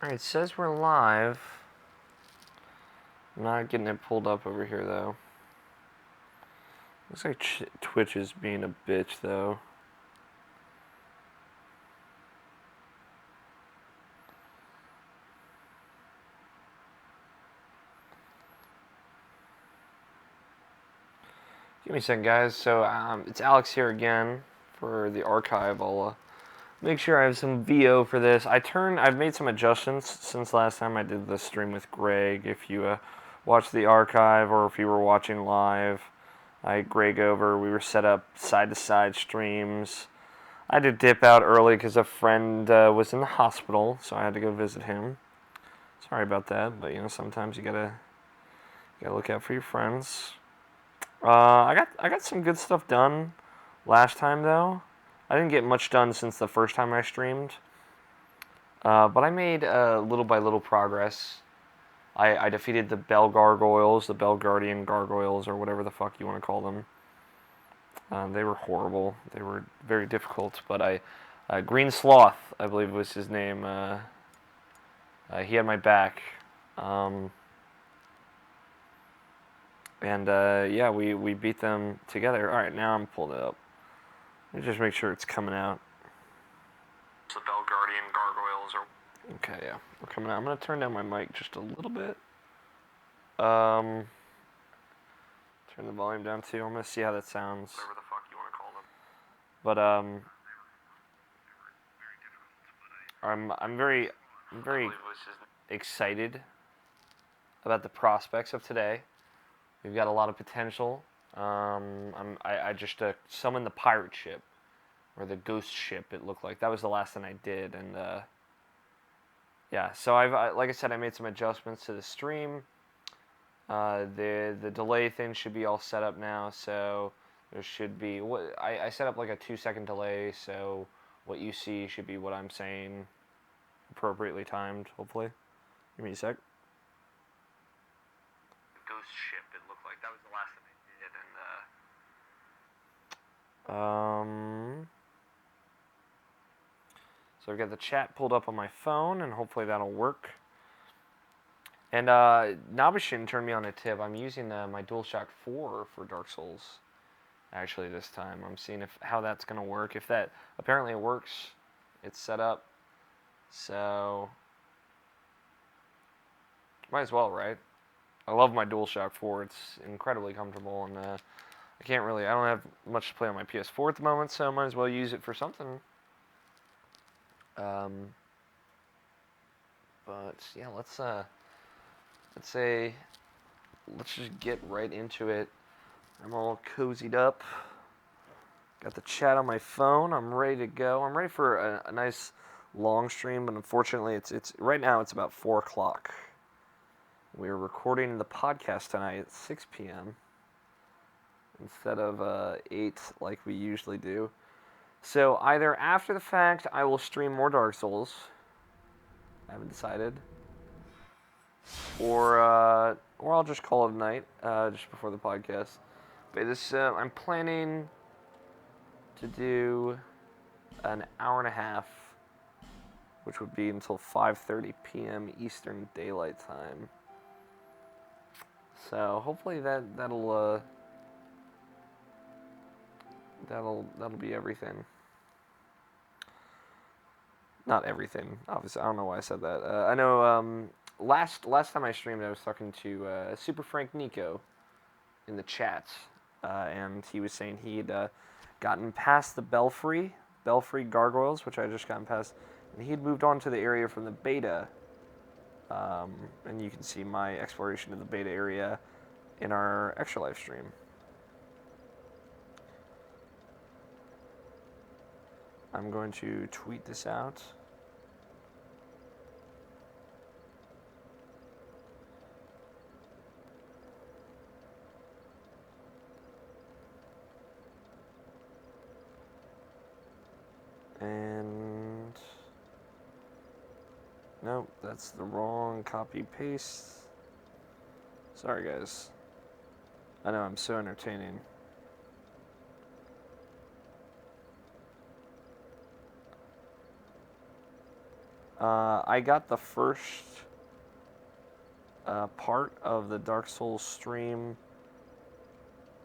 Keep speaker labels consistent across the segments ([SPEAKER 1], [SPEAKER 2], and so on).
[SPEAKER 1] Alright, it says we're live. I'm not getting it pulled up over here, though. Looks like Twitch is being a bitch, though. Give me a second, guys. So, it's Alex here again for the archive. I'll make sure I have some VO for this. I've made some adjustments since last time I did the stream with Greg. If you watched the archive or if you were watching live, I had Greg over. We were set up side-to-side streams. I had to dip out early because a friend was in the hospital, so I had to go visit him. Sorry about that, but sometimes you gotta look out for your friends. I got some good stuff done last time though. I didn't get much done since the first time I streamed, but I made little by little progress. I defeated the Bell Gargoyles, the Bell Guardian Gargoyles, or whatever the fuck you want to call them. They were horrible. They were very difficult, but Green Sloth, I believe was his name. He had my back. Yeah, we beat them together. Alright, now I'm pulling it up. Let me just make sure it's coming out. The Bell Guardian Gargoyles are... Okay, yeah, we're coming out. I'm going to turn down my mic just a little bit. Turn the volume down too. I'm going to see how that sounds. Whatever the fuck you want to call them. But, I'm very excited about the prospects of today. We've got a lot of potential. I just summoned the pirate ship, or the ghost ship. It looked like that was the last thing I did, and yeah. So like I said, I made some adjustments to the stream. The delay thing should be all set up now, so there should be I set up like a 2-second delay, so what you see should be what I'm saying, appropriately timed. Hopefully, give me a sec. Ghost ship. It looked like that was the last thing I did, and so I've got the chat pulled up on my phone, and hopefully that'll work. And Nabashin turned me on a tip. I'm using my DualShock 4 for Dark Souls. Actually, this time I'm seeing how that's gonna work. If that apparently it works, it's set up. So might as well, right? I love my DualShock 4. It's incredibly comfortable, and I don't have much to play on my PS4 at the moment, so I might as well use it for something. But yeah, let's just get right into it. I'm all cozied up. Got the chat on my phone. I'm ready to go. I'm ready for a nice long stream, but unfortunately, it's right now. It's about 4 o'clock. We're recording the podcast tonight at 6 p.m. instead of 8 like we usually do. So either after the fact, I will stream more Dark Souls. I haven't decided. Or I'll just call it a night just before the podcast. But I'm planning to do an hour and a half, which would be until 5:30 p.m. Eastern Daylight Time. So hopefully that'll be everything. Not everything, obviously. I don't know why I said that. I know last time I streamed, I was talking to Super Frank Nico in the chat, and he was saying he'd gotten past the Belfry Gargoyles, which I just gotten past, and he'd moved on to the area from the beta. And you can see my exploration of the beta area in our extra live stream. I'm going to tweet this out. And nope, that's the wrong copy paste. Sorry guys. I know I'm so entertaining. I got the first part of the Dark Souls stream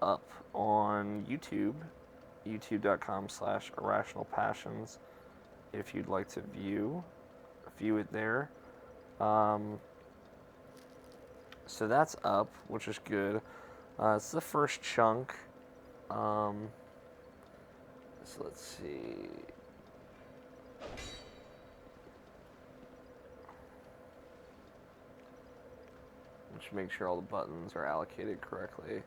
[SPEAKER 1] up on YouTube, youtube.com/irrationalpassions, if you'd like to view it there. So that's up, which is good. It's the first chunk. So let's see. Just make sure all the buttons are allocated correctly.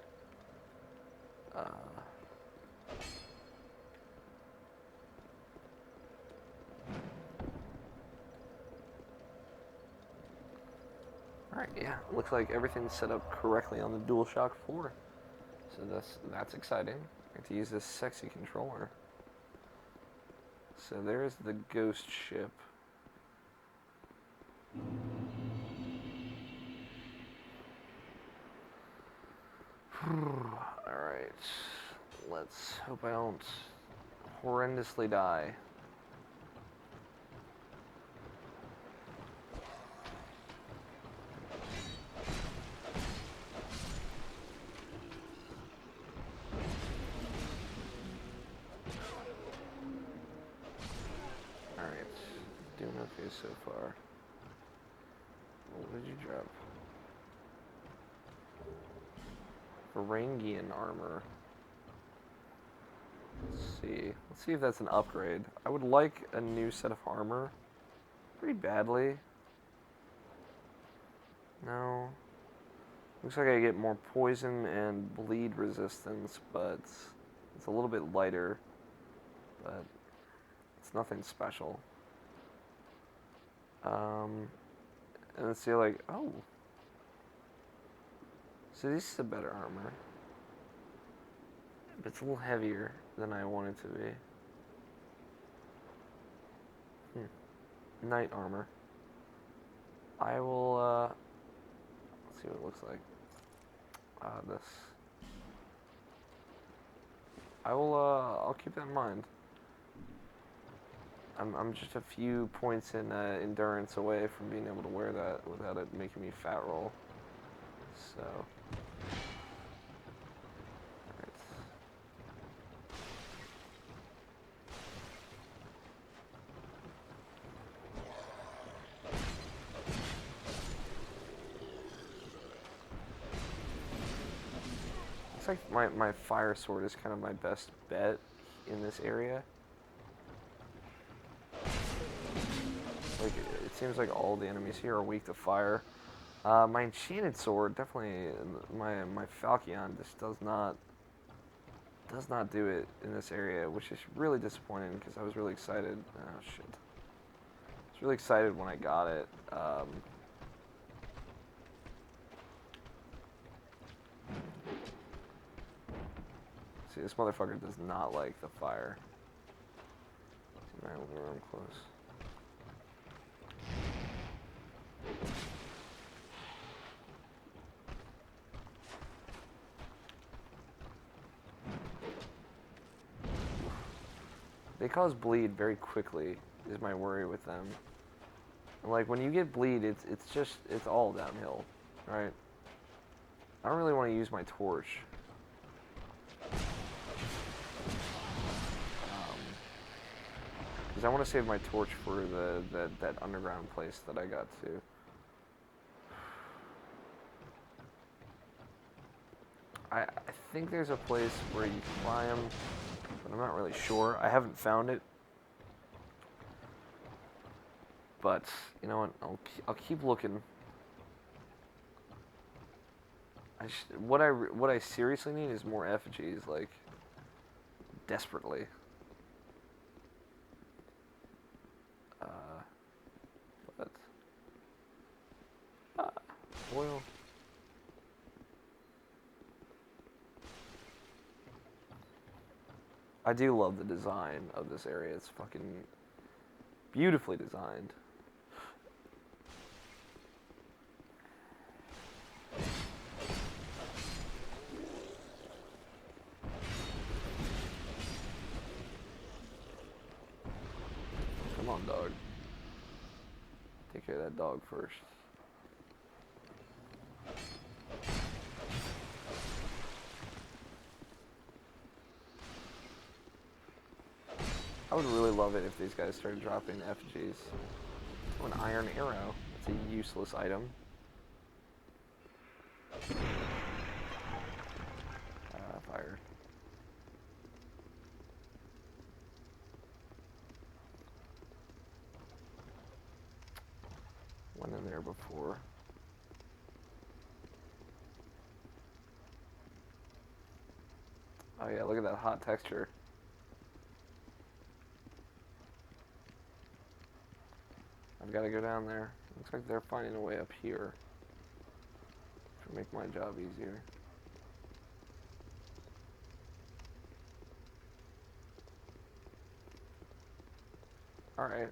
[SPEAKER 1] Alright, yeah, looks like everything's set up correctly on the DualShock 4. So that's exciting. I get to use this sexy controller. So there's the ghost ship. Alright, let's hope I don't horrendously die. Alright, doing okay so far. What did you drop? Varangian armor. Let's see if that's an upgrade. I would like a new set of armor pretty badly. No. Looks like I get more poison and bleed resistance, but it's a little bit lighter. But it's nothing special. And let's see, like, oh. So this is a better armor. But it's a little heavier than I want it to be. Knight armor. I will, let's see what it looks like. This. I'll keep that in mind. I'm just a few points in endurance away from being able to wear that without it making me fat roll. So. Alright. Looks like my fire sword is kind of my best bet in this area. Like, it seems like all the enemies here are weak to fire. My enchanted sword, definitely, my Falchion just does not do it in this area, which is really disappointing because I was really excited. Oh shit! I was really excited when I got it. See, this motherfucker does not like the fire. See, man, I'm close. They cause bleed very quickly, is my worry with them. Like, when you get bleed, it's all downhill, right? I don't really want to use my torch. Because I want to save my torch for that underground place that I got to. I think there's a place where you climb, but I'm not really sure. I haven't found it. But, you know what, I'll keep looking. What I seriously need is more effigies, like, desperately. Oil. I do love the design of this area. It's fucking beautifully designed. Come on, dog. Take care of that dog first. I would really love it if these guys started dropping FGs. Oh, an iron arrow. That's a useless item. Fire. Went in there before. Oh yeah, look at that hot texture. I've got to go down there. Looks like they're finding a way up here to make my job easier. Alright.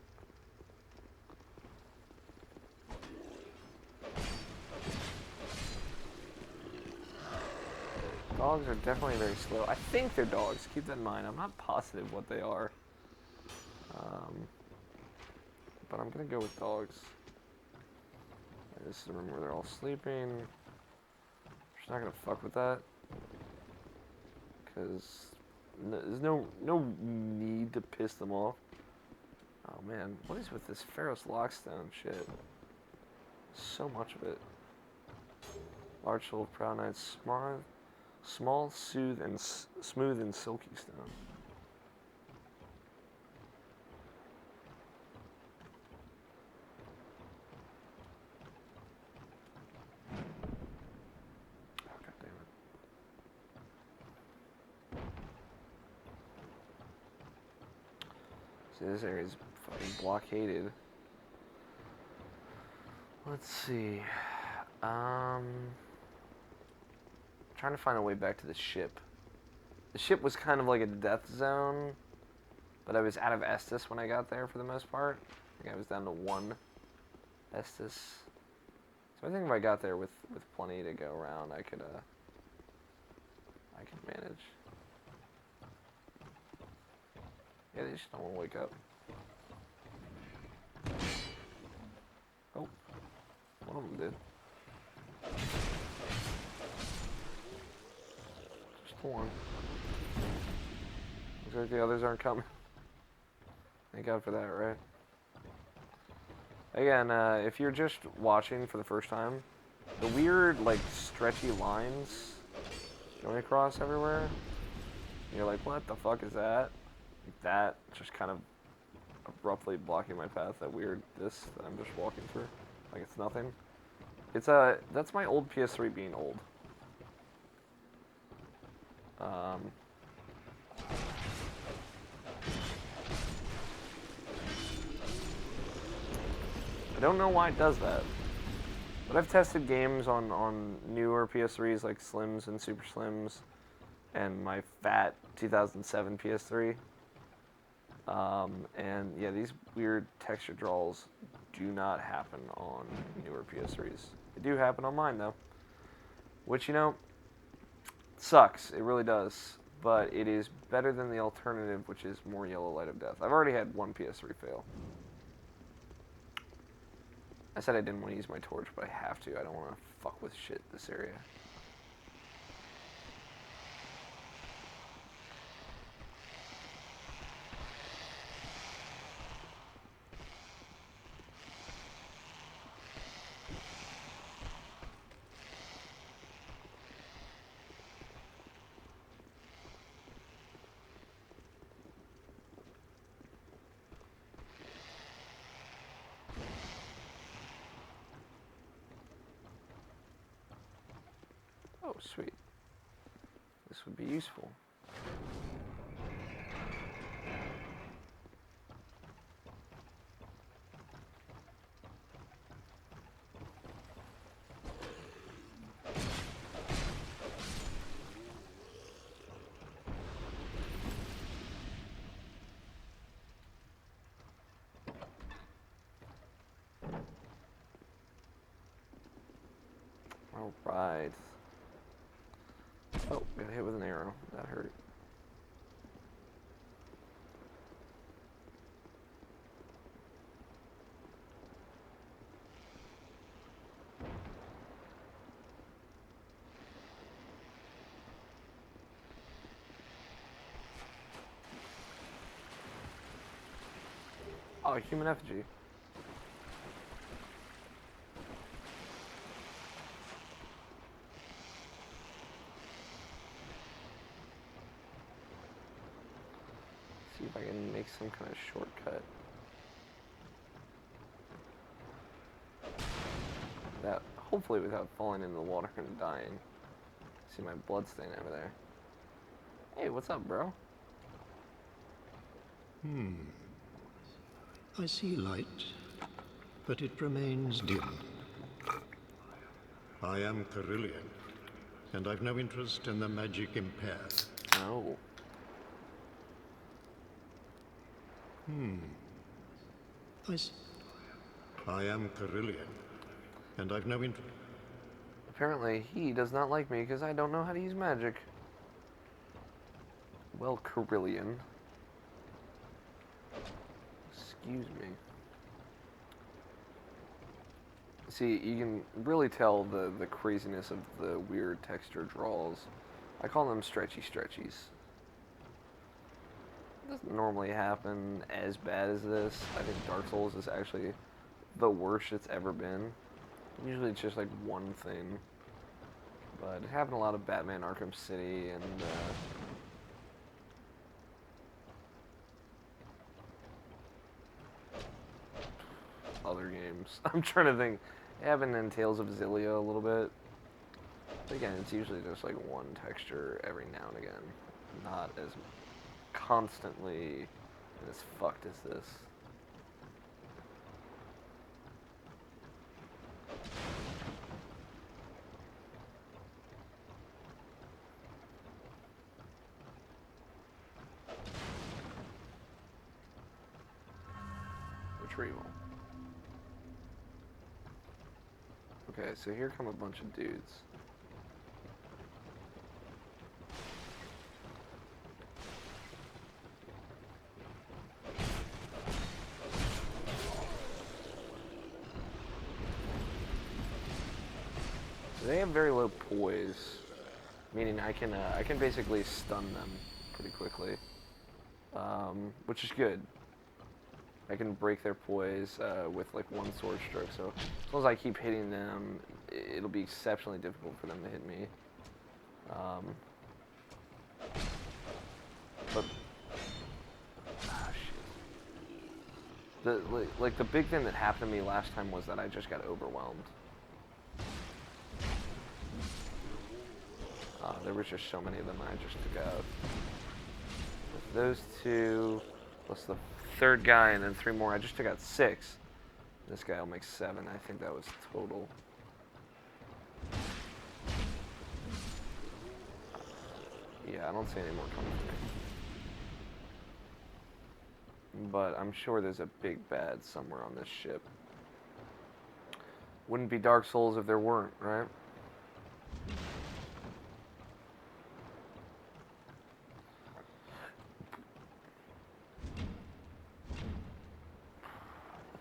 [SPEAKER 1] Dogs are definitely very slow. I think they're dogs. Keep that in mind. I'm not positive what they are. But I'm going to go with dogs. This is the room where they're all sleeping. I'm just not going to fuck with that. Because there's no need to piss them off. Oh man, what is with this Pharaoh's Lockstone shit? So much of it. Large soul of proud knight, small, smooth and silky stone. Oh, God damn it. See, this area is fucking blockaded. Let's see. Trying to find a way back to the ship. The ship was kind of like a death zone, but I was out of Estus when I got there for the most part. I think I was down to 1 Estus. So I think if I got there with plenty to go around, I could manage. Yeah, they just don't want to wake up. Oh, one of them did. Just one. Looks like the others aren't coming. Thank God for that, right? Again, if you're just watching for the first time, the weird, like, stretchy lines going across everywhere, you're like, what the fuck is that? Like that, just kind of abruptly blocking my path, that weird this that I'm just walking through. Like it's nothing. It's that's my old PS3 being old. I don't know why it does that. But I've tested games on newer PS3s like Slims and Super Slims and my fat 2007 PS3. And yeah, these weird texture draws do not happen on newer PS3s. They do happen on mine though. Which, you know, sucks. It really does. But it is better than the alternative, which is more Yellow Light of Death. I've already had one PS3 fail. I said I didn't want to use my torch, but I have to. I don't want to fuck with shit this area. Oh, sweet. This would be useful. All right. Oh, got hit with an arrow. That hurt. Oh, human effigy. See if I can make some kind of shortcut. That, hopefully without falling into the water and dying. See my blood stain over there. Hey, what's up, bro?
[SPEAKER 2] I see light, but it remains dim. I am Carillion, and I've no interest in the magic impaired.
[SPEAKER 1] No.
[SPEAKER 2] I am Carillion, and I've no interest.
[SPEAKER 1] Apparently, he does not like me because I don't know how to use magic. Well, Carillion. Excuse me. See, you can really tell the craziness of the weird texture draws. I call them stretchy stretchies. It doesn't normally happen as bad as this. I think Dark Souls is actually the worst it's ever been. Usually it's just like one thing. But it happened a lot of Batman Arkham City and other games. I'm trying to think. It happened in Tales of Xillia a little bit. But again, it's usually just like one texture every now and again. Not as constantly and as fucked as this. Retrieval. Okay, so here come a bunch of dudes. So they have very low poise, meaning I can basically stun them pretty quickly, which is good. I can break their poise with like one sword stroke, so as long as I keep hitting them, it'll be exceptionally difficult for them to hit me. But shit. The big thing that happened to me last time was that I just got overwhelmed. There was just so many of them I just took out. With those two, plus the third guy, and then 3 more. I just took out 6. This guy will make 7. I think that was total. Yeah, I don't see any more coming for me. But I'm sure there's a big bad somewhere on this ship. Wouldn't be Dark Souls if there weren't, right?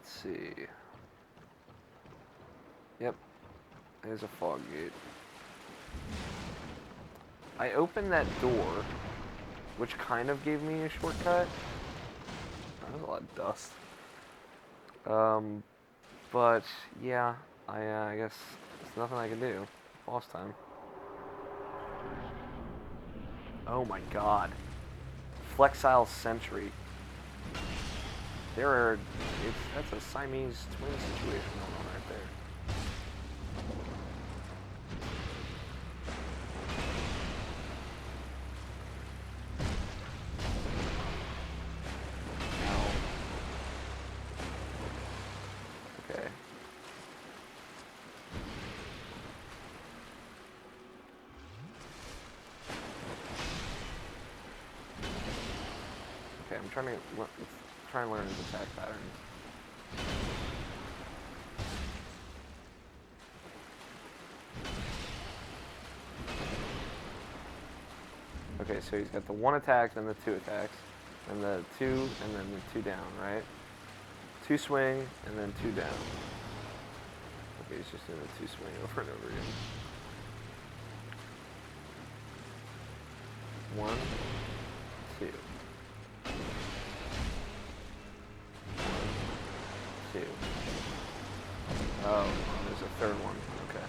[SPEAKER 1] See. Yep. There's a fog gate. I opened that door, which kind of gave me a shortcut. There's a lot of dust. But yeah, I guess there's nothing I can do. Boss time. Oh my god. Flexile Sentry. That's a Siamese twin situation going on right there. Ow. Okay. Okay, I'm trying to try and learn his attack patterns. Okay, so he's got the 1 attack, then the 2 attacks, and the 2, and then the 2 down, right? 2 swing, and then 2 down. Okay, he's just doing the 2 swing over and over again. 1, 2. 1, 2. Oh, there's a third one. Okay.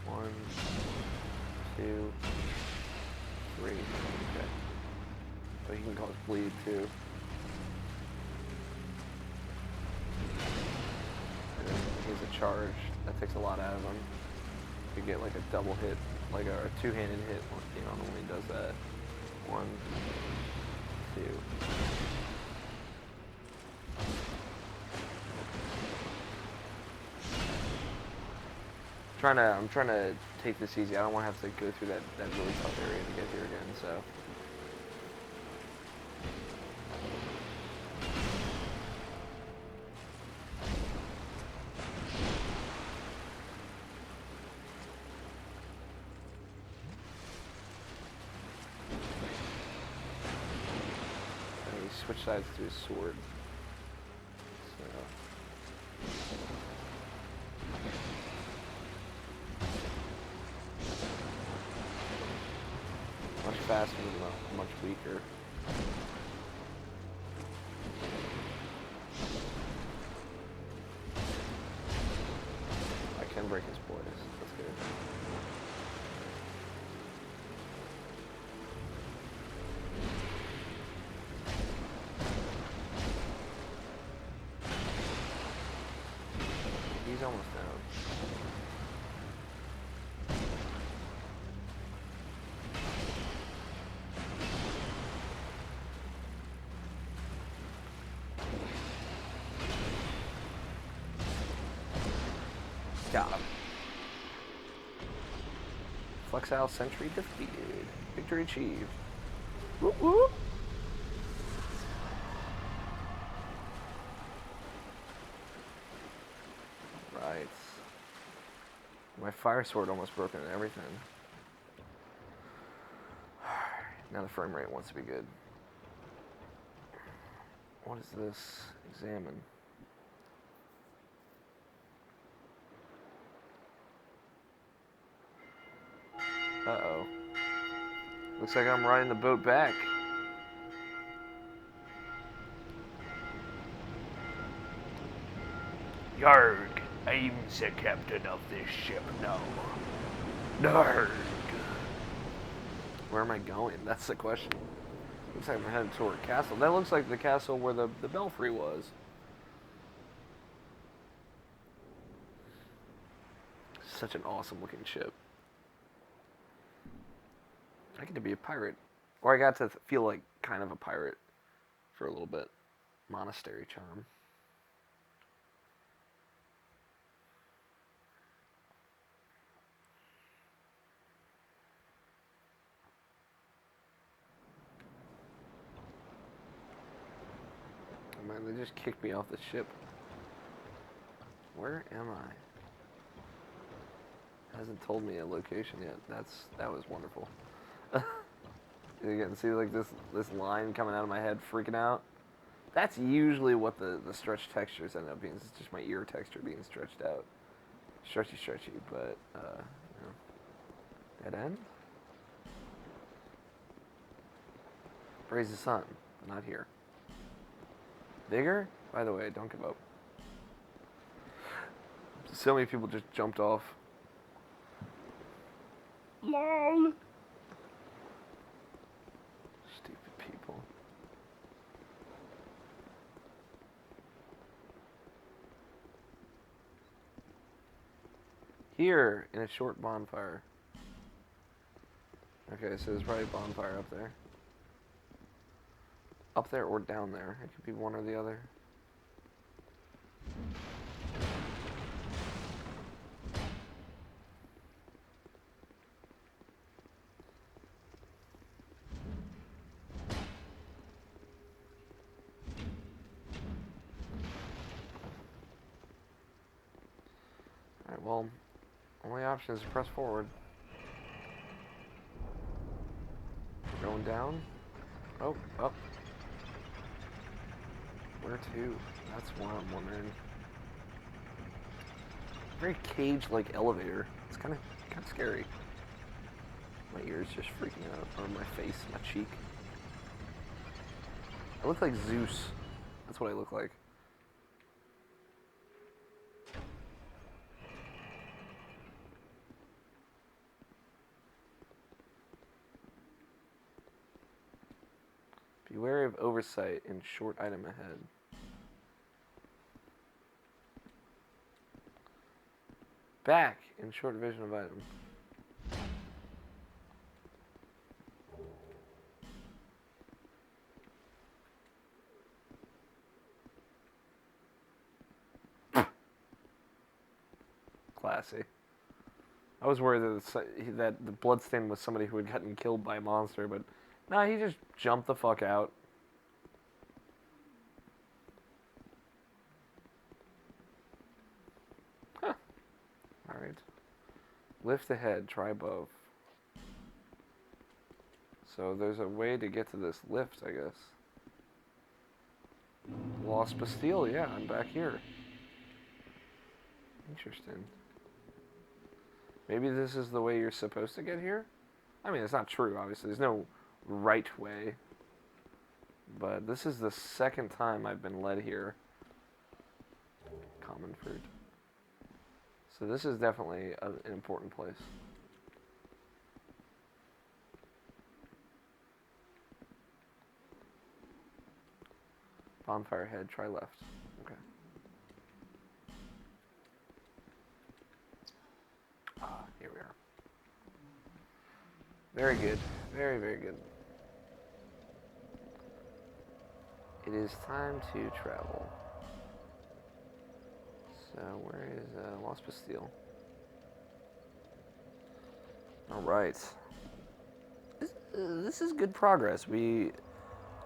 [SPEAKER 1] 1, 2, 3. Okay. So he can cause bleed too. And then he has a charge. That takes a lot out of him. You get like a double hit, like a two-handed hit, you know, when he does that. 1, 2. I'm trying to take this easy. I don't want to have to go through that really tough area to get here again, so. And he switched sides to his sword. Much faster, but much weaker. I can break his poise. That's good. He's almost down. Got him. Flexile Sentry defeated. Victory achieved. Whoop whoop. Right. My fire sword almost broken and everything. Now the frame rate wants to be good. What is this? Examine. Uh-oh. Looks like I'm riding the boat back.
[SPEAKER 3] Yarg, I'm the captain of this ship now. Narg.
[SPEAKER 1] Where am I going? That's the question. Looks like I'm headed toward a castle. That looks like the castle where the belfry was. Such an awesome looking ship. I get to be a pirate. Or I got to feel like kind of a pirate for a little bit. Monastery charm. Oh man, they just kicked me off the ship. Where am I? Hasn't told me a location yet. That was wonderful. You can see like this line coming out of my head freaking out. That's usually what the stretch textures end up being. It's just my ear texture being stretched out. Stretchy, but you know. Dead end? Praise the sun, but not here. Vigor? By the way, don't give up. So many people just jumped off.
[SPEAKER 3] LOL.
[SPEAKER 1] Stupid people. Here, in a short bonfire. Okay, so there's probably a bonfire up there. Up there or down there. It could be one or the other. Alright, well, only option is to press forward. We're going down. Oh, up. Where to? That's what I'm wondering. Very cage-like elevator. It's kind of scary. My ears just freaking out, or my face, my cheek. I look like Zeus. That's what I look like. Be wary of oversight in short item ahead. Back in short vision of item. Classy. I was worried that the bloodstain was somebody who had gotten killed by a monster, but nah, he just jumped the fuck out. Huh. Alright. Lift ahead, try above. So there's a way to get to this lift, I guess. Lost Bastille, yeah, I'm back here. Interesting. Maybe this is the way you're supposed to get here? I mean, it's not true, obviously. There's no right way. But this is the second time I've been led here. Common fruit. So this is definitely an important place. Bonfire head, try left. Okay. Ah, here we are. Very good. Very, very good. It is time to travel. So where is Lost Bastille? All right. This is good progress.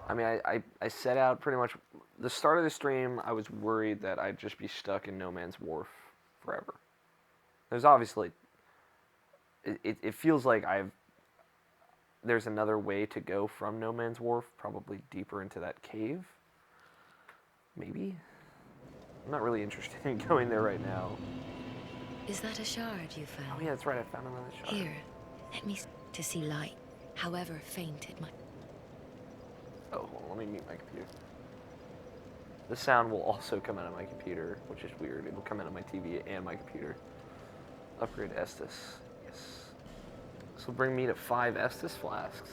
[SPEAKER 1] I set out pretty much the start of the stream. I was worried that I'd just be stuck in No Man's Wharf forever. There's obviously it feels like there's another way to go from No Man's Wharf, probably deeper into that cave. Maybe. I'm not really interested in going there right now.
[SPEAKER 4] Is that a shard you found?
[SPEAKER 1] Oh yeah, that's right. I found another shard.
[SPEAKER 4] Here, let me to see light, however faint it might.
[SPEAKER 1] Oh, hold on, let me mute my computer. The sound will also come out of my computer, which is weird. It will come out of my TV and my computer. Upgrade Estus. Yes. This will bring me to 5 Estus flasks,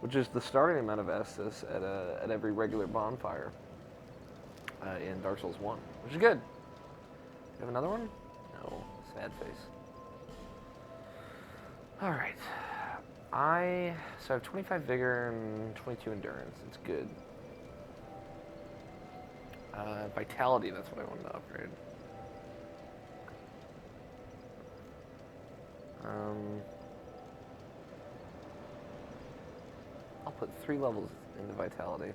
[SPEAKER 1] which is the starting amount of Estus at every regular bonfire in Dark Souls 1, which is good. You have another one? No. Sad face. Alright. So I have 25 vigor and 22 endurance. It's good. Vitality, that's what I wanted to upgrade. I'll put 3 levels into vitality.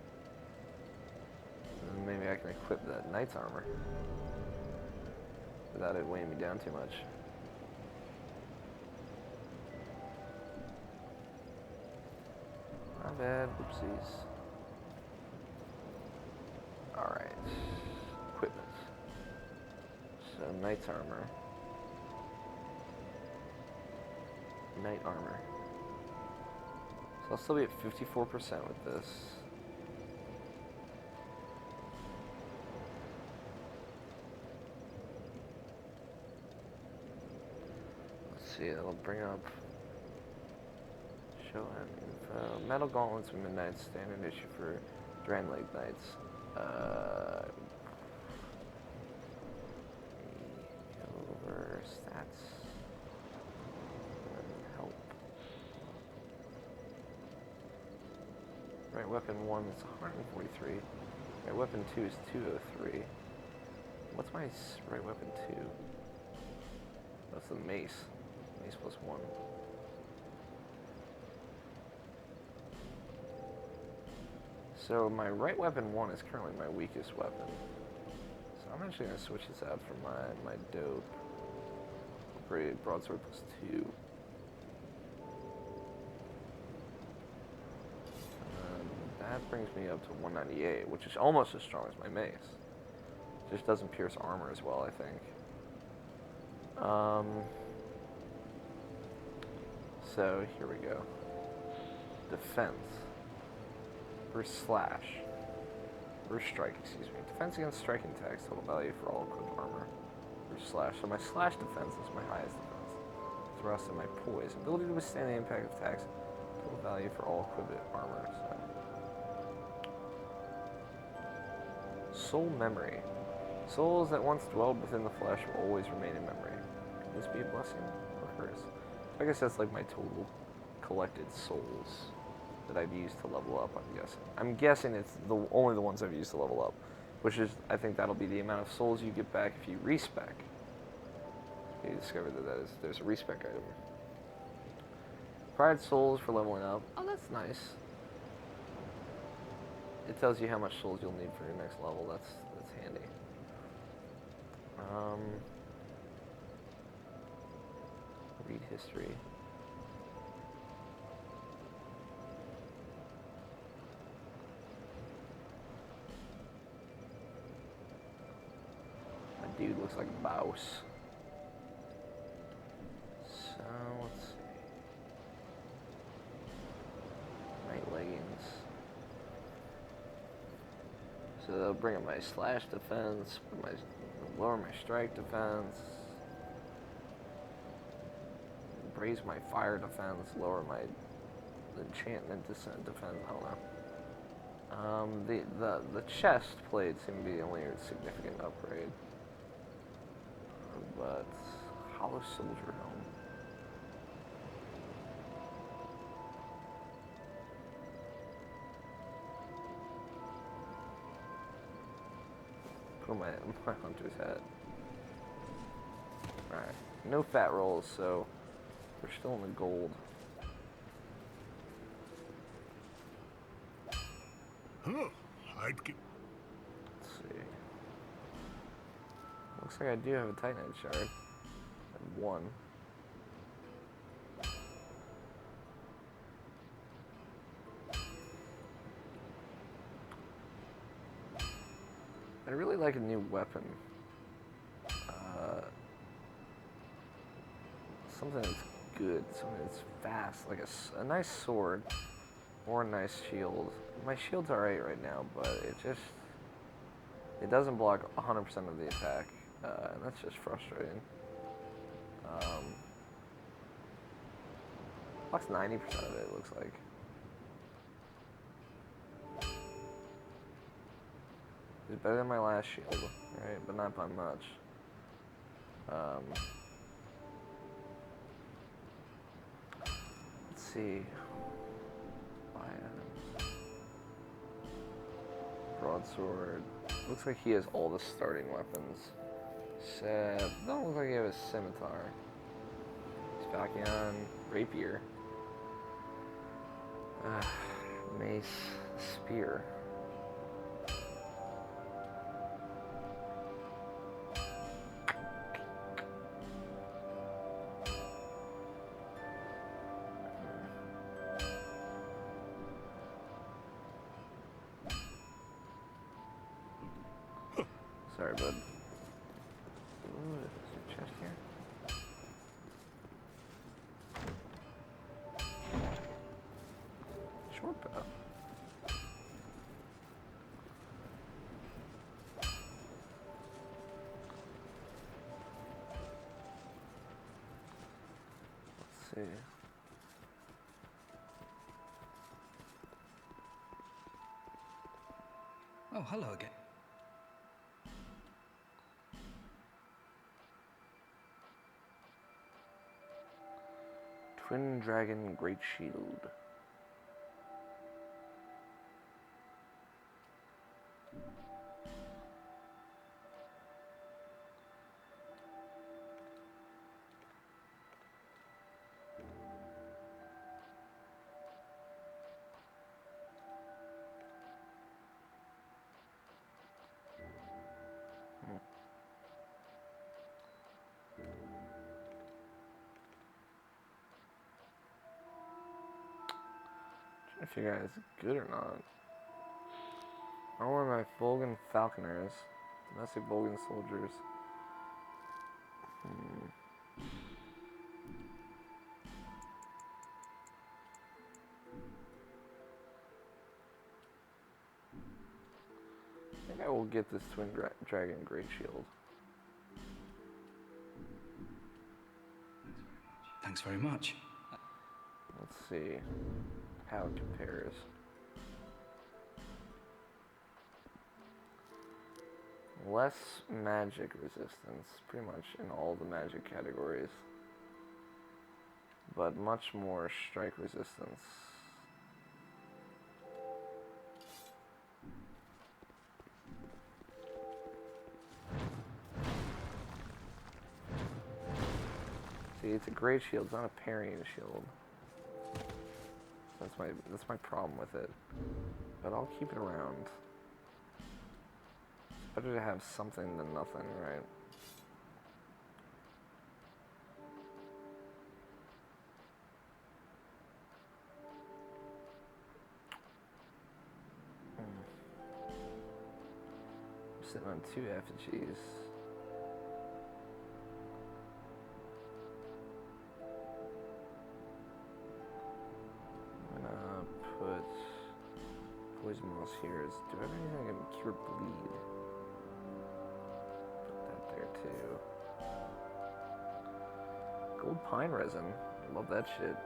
[SPEAKER 1] And maybe I can equip that knight's armor without it weighing me down too much. Not bad, oopsies. Alright. Equipment. So, knight's armor. Knight armor. So I'll still be at 54% with this. Let's see, that'll bring up show him info. Metal gauntlets with midnight standard issue for Dragon Lake Knights. Over stats. Help. Right weapon 1 is 143. Right weapon 2 is 203. What's my right weapon 2? That's the mace. Mace plus 1. So my right weapon 1 is currently my weakest weapon. So I'm actually going to switch this out for my dope. Upgrade broadsword plus 2. That brings me up to 198, which is almost as strong as my mace. Just doesn't pierce armor as well, I think. So here we go. Defense. Burst slash. Burst strike, excuse me. Defense against striking attacks, total value for all equipped armor. Burst slash. So my slash defense is my highest defense. Thrust and my poise. Ability to withstand the impact of attacks, total value for all equipped armor. So Soul memory. Souls that once dwelled within the flesh will always remain in memory. Could this be a blessing or curse? I guess that's like my total collected souls that I've used to level up, I'm guessing. I'm guessing it's only the ones I've used to level up, which is, I think that'll be the amount of souls you get back if you respec. You discover that there's a respec item. Pride souls for leveling up. Oh, that's nice. It tells you how much souls you'll need for your next level. That's handy. Read history. My dude looks like a bouse. So let's see. Night leggings. So they'll bring up my slash defense, lower my strike defense, raise my fire defense, lower my enchantment defense. I don't know. The chest plate seemed to be the only significant upgrade, but hollow soldier helm. Put on my hunter's hat. Alright, no fat rolls, so we're still in the gold.
[SPEAKER 2] Huh, I'd get...
[SPEAKER 1] Let's see. Looks like I do have a Titanite shard. I have one. I really like a new weapon. Something that's good, something that's fast, like a nice sword or a nice shield. My shield's alright right now, but it doesn't block 100% of the attack, and that's just frustrating. Blocks 90% of it, looks like. It's better than my last shield, right? But not by much. Let's see. Broadsword. Looks like he has all the starting weapons. Seb. Don't look like he has a scimitar. Falcon. Rapier. Mace. Spear. Sorry, bud. Ooh, is there a chest here? Short bow. Let's see.
[SPEAKER 5] Oh, hello again.
[SPEAKER 1] Twin Dragon Great Shield. Trying to figure out if it's good or not. I want my Volgan Falconers, domestic Volgan soldiers. I think I will get this Twin Dragon Great Shield.
[SPEAKER 5] Thanks very much.
[SPEAKER 1] Let's see how it compares. Less magic resistance, pretty much in all the magic categories. But much more strike resistance. See, it's a great shield, it's not a parrying shield. That's my problem with it. But I'll keep it around. It's better to have something than nothing, right? I'm sitting on 2 effigies. I'm gonna put poison moss here. Do I have anything that can cure bleed? Put that there too. Gold pine resin. Love that shit.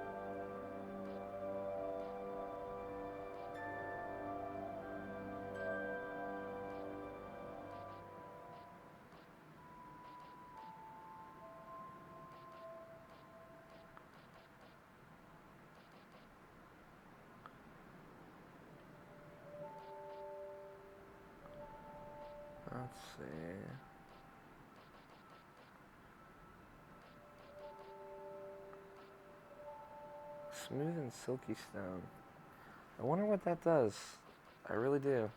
[SPEAKER 1] Let's see. Smooth and silky stone. I wonder what that does. I really do.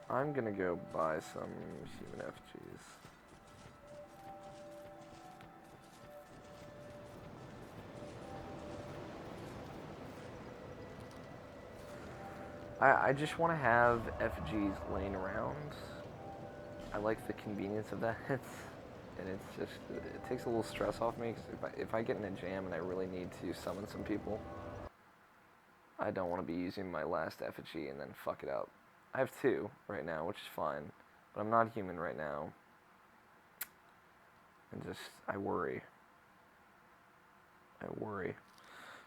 [SPEAKER 1] I'm gonna go buy some human effigies. I just want to have effigies laying around. I like the convenience of that. And it's just, it takes a little stress off me, because if I get in a jam and I really need to summon some people, I don't want to be using my last effigy and then fuck it up. I have 2 right now, which is fine, but I'm not human right now. And just, I worry.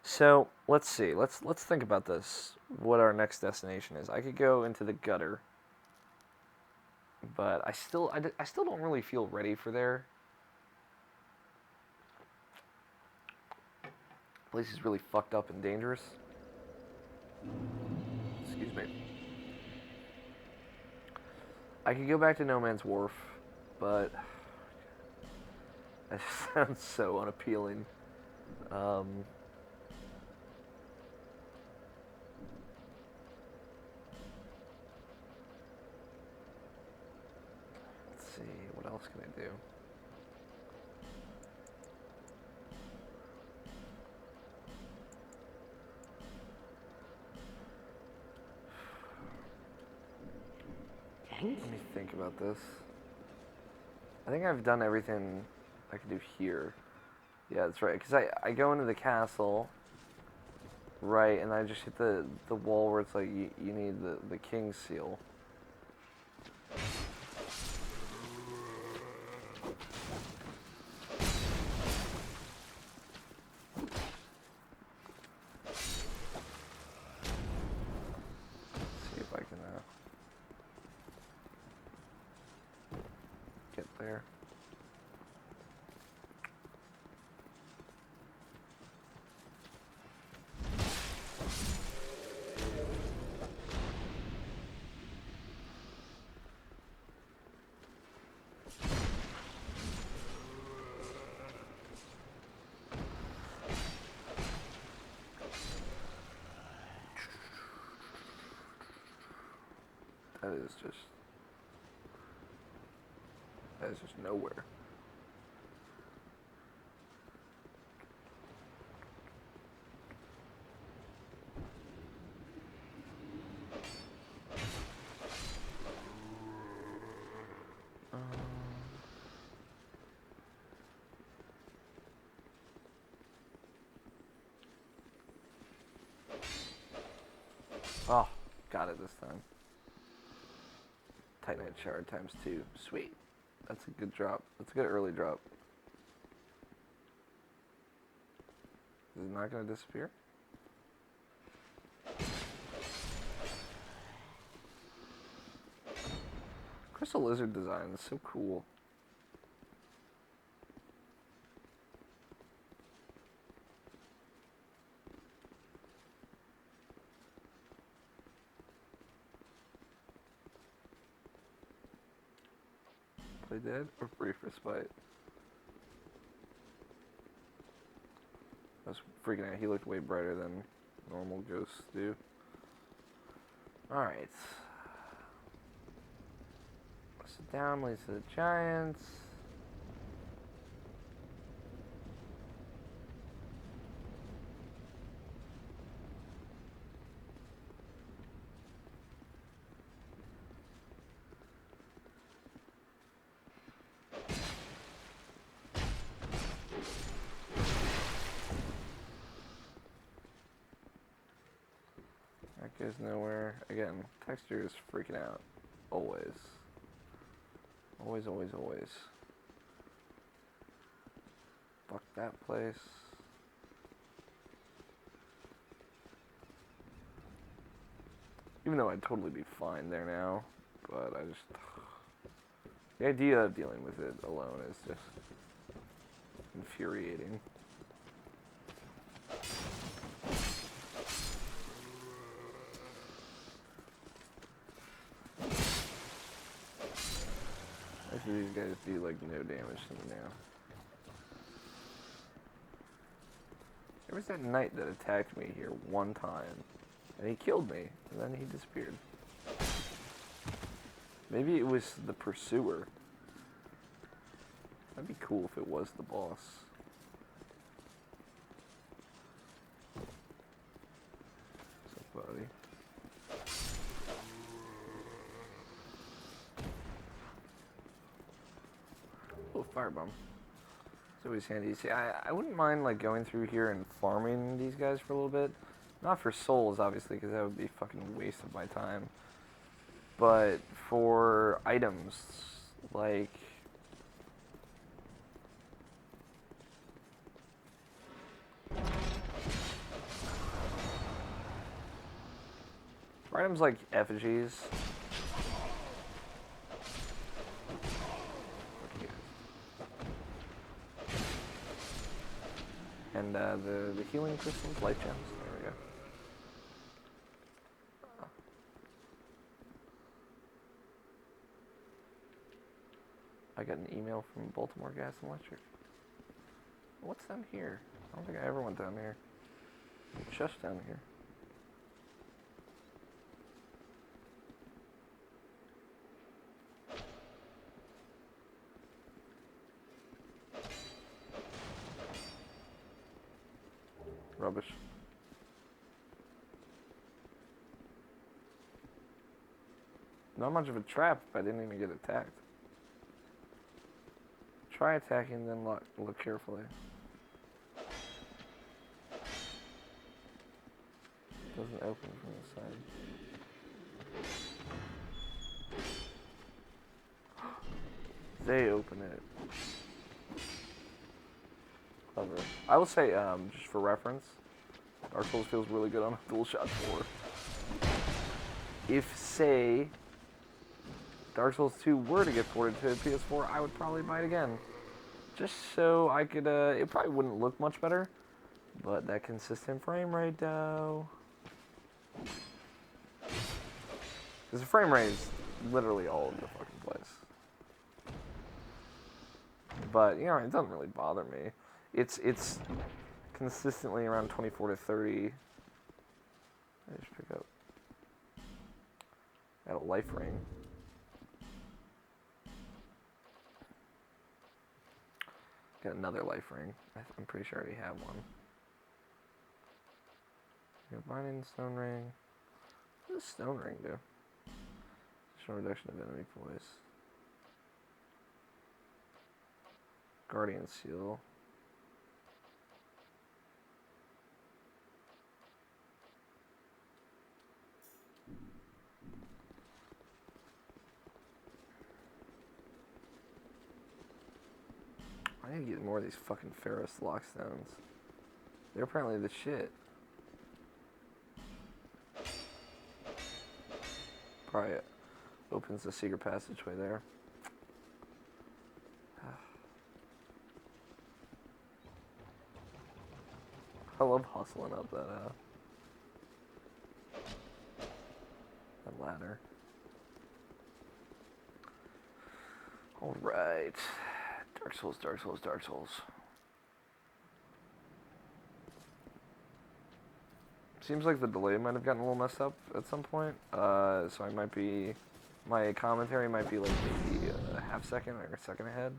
[SPEAKER 1] So, let's see. Let's think about this. What our next destination is. I could go into the gutter, but I still don't really feel ready for there. The place is really fucked up and dangerous. Excuse me. I could go back to No Man's Wharf, but that sounds so unappealing. Let's see, what else can I do? Let me think about this. I think I've done everything I can do here. Yeah, that's right. Because I go into the castle, right, and I just hit the wall where it's like you need the king's seal. See if I can get there. That is just nowhere. Oh, got it this time. Titanite shard ×2. Sweet. That's a good drop. That's a good early drop. Is it not going to disappear? Crystal Lizard design is so cool. Play dead or brief respite? I was freaking out. He looked way brighter than normal ghosts do. Alright. Sit down, leads to the Giants. That goes nowhere. Again, texture is freaking out. Always. Always, always, always. Fuck that place. Even though I'd totally be fine there now. But I just... The idea of dealing with it alone is just infuriating. Actually, these guys do like no damage to me now. There was that knight that attacked me here one time, and he killed me, and then he disappeared. Maybe it was the pursuer. That'd be cool if it was the boss. What's up, buddy? Oh, firebomb. It's always handy. See, I wouldn't mind like going through here and farming these guys for a little bit. Not for souls, obviously, because that would be a fucking waste of my time. But for items, like... For items like effigies... And the healing crystals, life gems, there we go. I got an email from Baltimore Gas and Electric. What's down here? I don't think I ever went down here. Just down here. Rubbish. Not much of a trap if I didn't even get attacked. Try attacking, then look carefully. Doesn't open from the side. They open it. Clever. I will say, just for reference, Dark Souls feels really good on a DualShock 4. If, say, Dark Souls 2 were to get ported to PS4, I would probably buy it again. Just so I could, it probably wouldn't look much better, but that consistent frame rate, though. Because the frame rate is literally all over the fucking place. But, you know, it doesn't really bother me. It's consistently around 24 to 30. I just pick up. Got a life ring. Got another life ring. I'm pretty sure I already have one. Got binding stone ring. What does stone ring do? Additional reduction of enemy poise. Guardian seal. I need to get more of these fucking Ferris lockstones. They're apparently the shit. Probably opens the secret passageway there. I love hustling up that ladder. Alright. Dark Souls, Dark Souls, Dark Souls. Seems like the delay might have gotten a little messed up at some point. So I might be... My commentary might be like maybe a half second or a second ahead.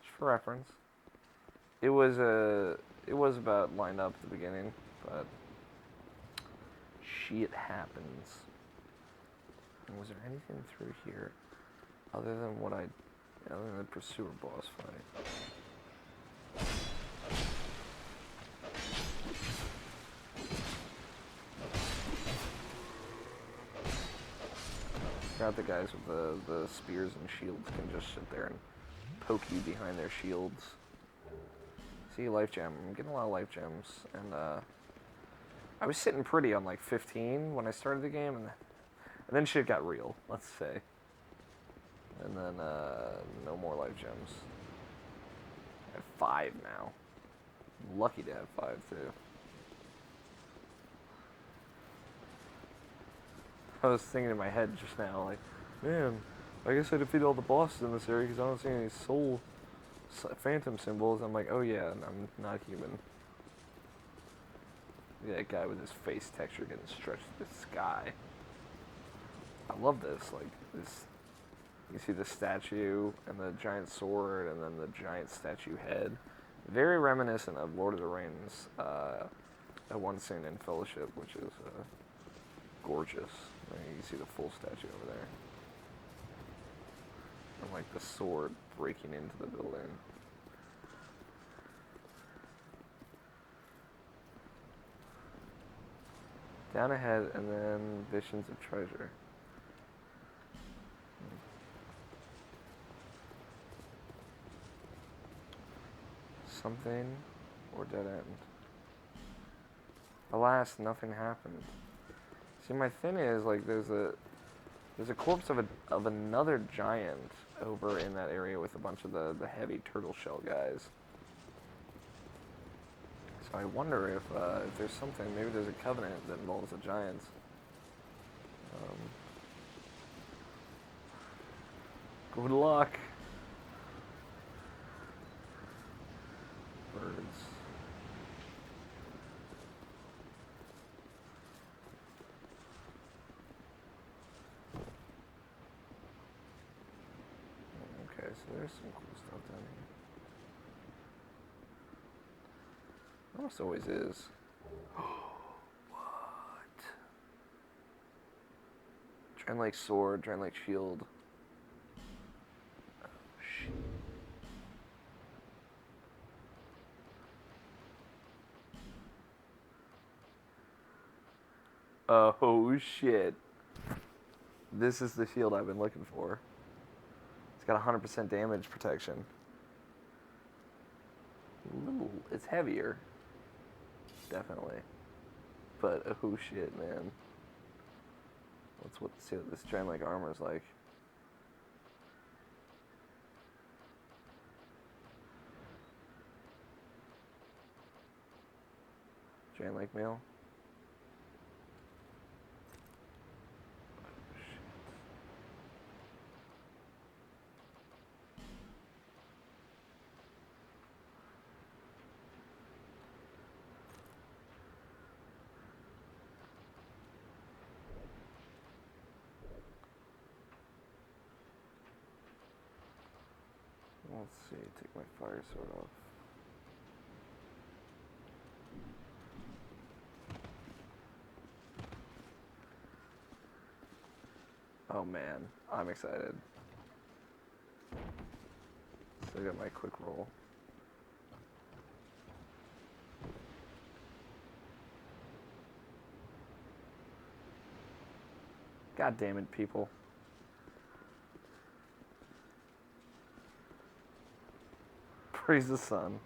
[SPEAKER 1] Just for reference. It was about lined up at the beginning, but shit happens. And was there anything through here other than other than the pursuer boss fight? Got the guys with the spears and shields can just sit there and poke you behind their shields. See, life gem. I'm getting a lot of life gems, and I was sitting pretty on like 15 when I started the game, and then shit got real. Let's say. And then no more life gems. I have 5 now. I'm lucky to have 5 too. I was thinking in my head just now, like, man, I guess I defeated all the bosses in this area because I don't see any soul phantom symbols. I'm like, oh yeah, I'm not human. Yeah, that guy with his face texture getting stretched to the sky. I love this, like, this, you see the statue and the giant sword and then the giant statue head. Very reminiscent of Lord of the Rings, that one scene in Fellowship, which is gorgeous. You can see the full statue over there. And like the sword breaking into the building. Down ahead and then visions of treasure. Something or dead end. Alas, nothing happened. See, my thing is, like, there's a corpse of another giant over in that area with a bunch of the heavy turtle shell guys. So I wonder if there's something, maybe there's a covenant that involves the giants. Good luck. Birds. Okay, so there's some cool stuff down here. Almost always is. What? Drain Lake sword, Drain Lake shield. Oh shit. Oh shit. This is the shield I've been looking for. It's got 100% damage protection. It's heavier. Definitely. But oh shit, man. Let's see what this Drain Lake armor is like. Drain Lake meal. Let's see, take my fire sword off. Oh man, I'm excited. So I got my quick roll. God damn it, people. Praise the sun.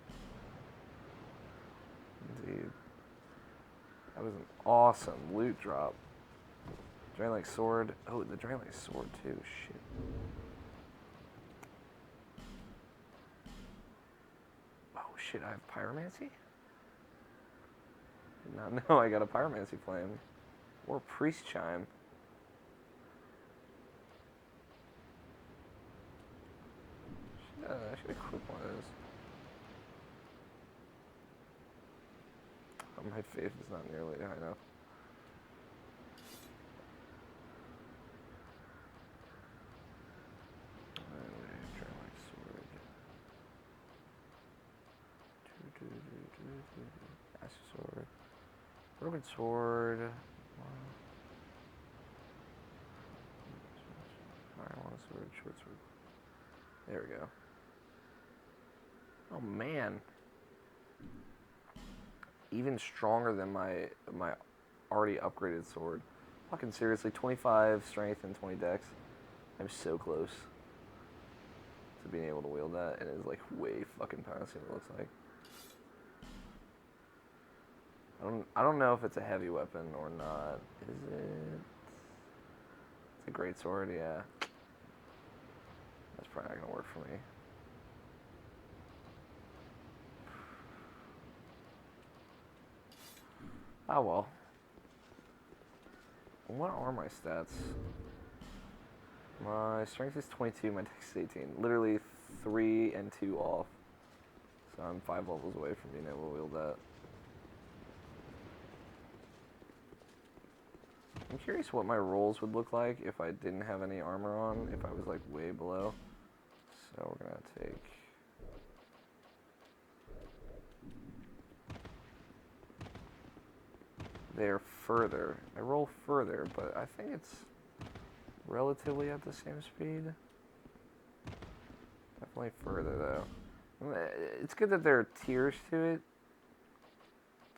[SPEAKER 1] Indeed. That was an awesome loot drop. Dragonlight sword. Oh, the Dragonlight sword too. Shit. Oh shit, I have pyromancy? Did not know I got a pyromancy flame. Or priest chime. I should equip one of those. Oh, my faith is not nearly high enough. Dragonlight sword. Master sword. Broken sword. Alright, long sword, short sword. There we go. Oh man. Even stronger than my already upgraded sword. Fucking seriously, 25 strength and 20 dex. I'm so close to being able to wield that, and it's like way fucking past what it looks like. I don't know if it's a heavy weapon or not. Is it? It's a great sword, yeah. That's probably not gonna work for me. Oh well. What are my stats? My strength is 22, my dex is 18. Literally 3 and 2 off. So I'm 5 levels away from being able to wield that. I'm curious what my rolls would look like if I didn't have any armor on, if I was like way below. So we're gonna take... They're further. I roll further, but I think it's relatively at the same speed. Definitely further though. It's good that there are tiers to it,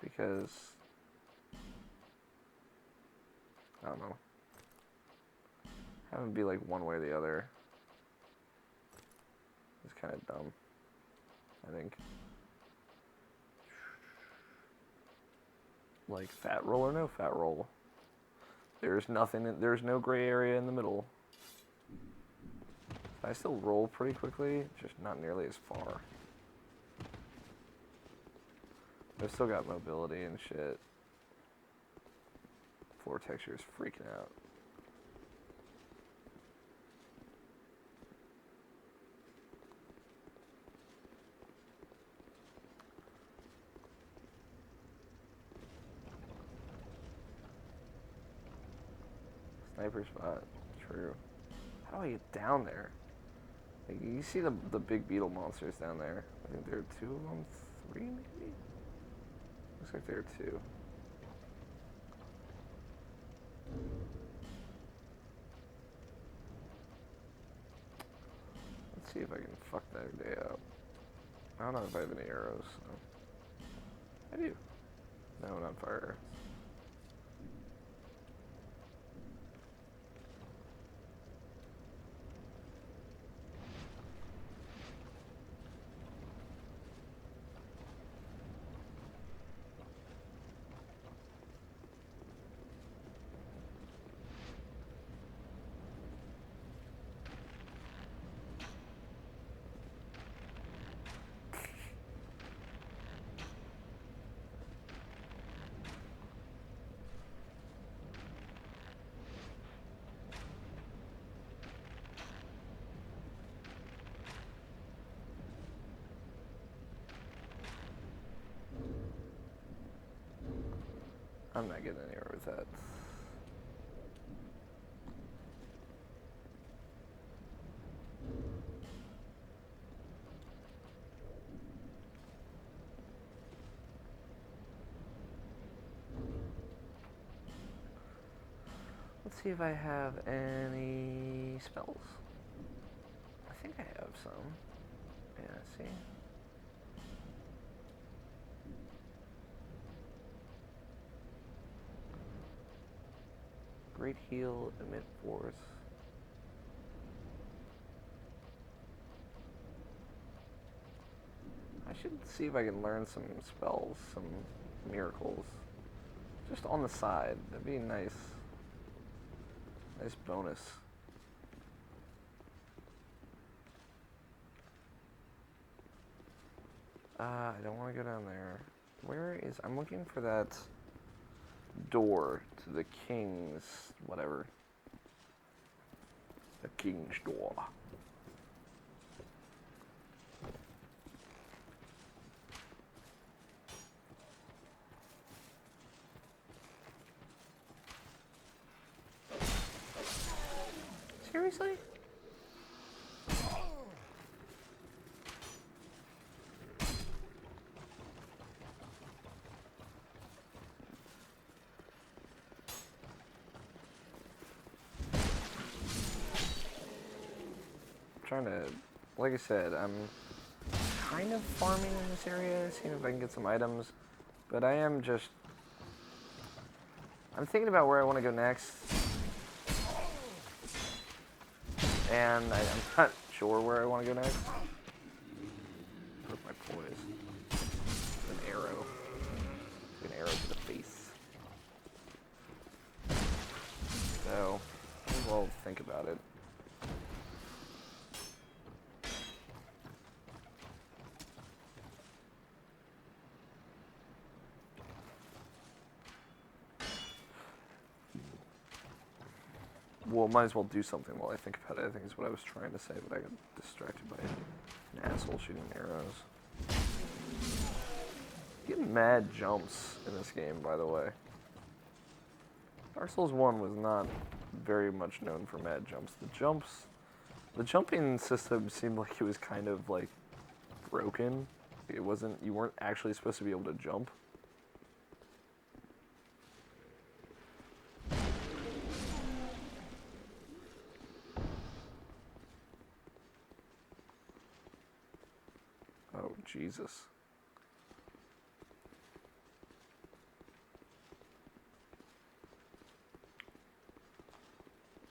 [SPEAKER 1] because I don't know. Having it be like one way or the other is kind of dumb, I think. Like fat roll or no fat roll. There's nothing, there's no gray area in the middle. I still roll pretty quickly, just not nearly as far. I've still got mobility and shit. Floor texture is freaking out. Sniper spot, true. How do I get down there? Like, you see the big beetle monsters down there. I think there are 2 of them, 3 maybe? Looks like there are 2. Let's see if I can fuck that day up. I don't know if I have any arrows. So. I do. No, not fire arrows. I'm not getting anywhere with that. Let's see if I have any spells. I think I have some. Yeah, see? Great heal, emit force. should see if I can learn some spells, some miracles. Just on the side. That'd be nice. Nice bonus. I don't want to go down there. Where is... I'm looking for that door to the king's... whatever. The king's door. Seriously? Trying to, like I said, I'm kind of farming in this area, seeing if I can get some items, but I am just, I'm thinking about where I want to go next, and I'm not sure where I want to go next. Where's my poise? An arrow. An arrow to the face. So, might as well think about it. Well, might as well do something while I think about it, I think is what I was trying to say, but I got distracted by an asshole shooting arrows. Get mad jumps in this game, by the way. Dark Souls 1 was not very much known for mad jumps. The jumping system seemed like it was kind of, like, broken. It wasn't, you weren't actually supposed to be able to jump. Oh, Jesus.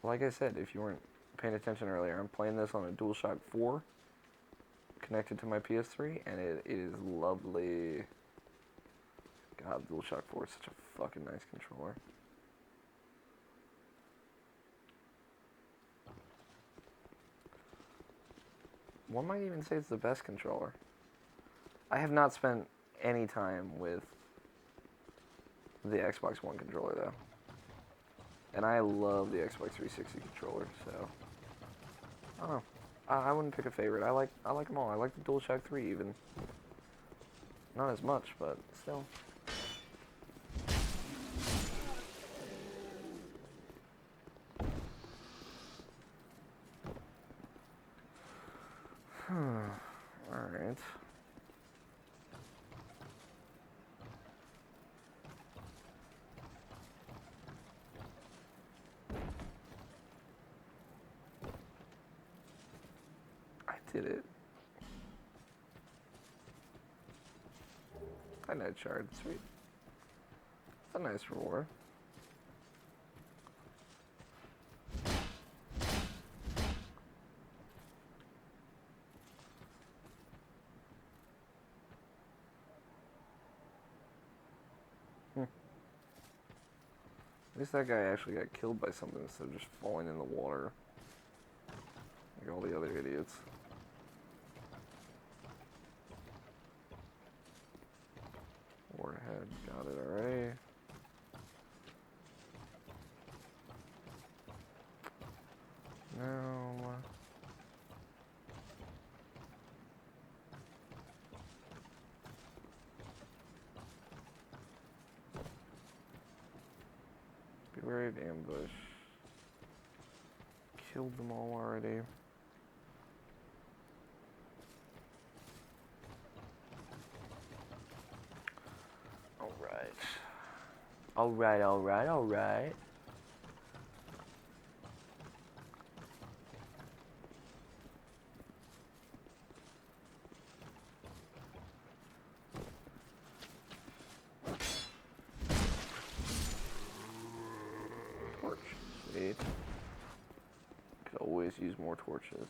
[SPEAKER 1] Like I said, if you weren't paying attention earlier, I'm playing this on a DualShock 4 connected to my PS3, and it is lovely. God, DualShock 4 is such a fucking nice controller. One might even say it's the best controller. I have not spent any time with the Xbox One controller, though. And I love the Xbox 360 controller, so... I don't know. I wouldn't pick a favorite. I like them all. I like the DualShock 3, even. Not as much, but still. Alright. I did it. I know, Shard. Sweet. That's a nice reward. At least that guy actually got killed by something instead of just falling in the water. Like all the other idiots. Warhead, got it already. No. Beware of ambush. Killed them all already. Alright. Alright. Torch. Sweet. Could always use more torches.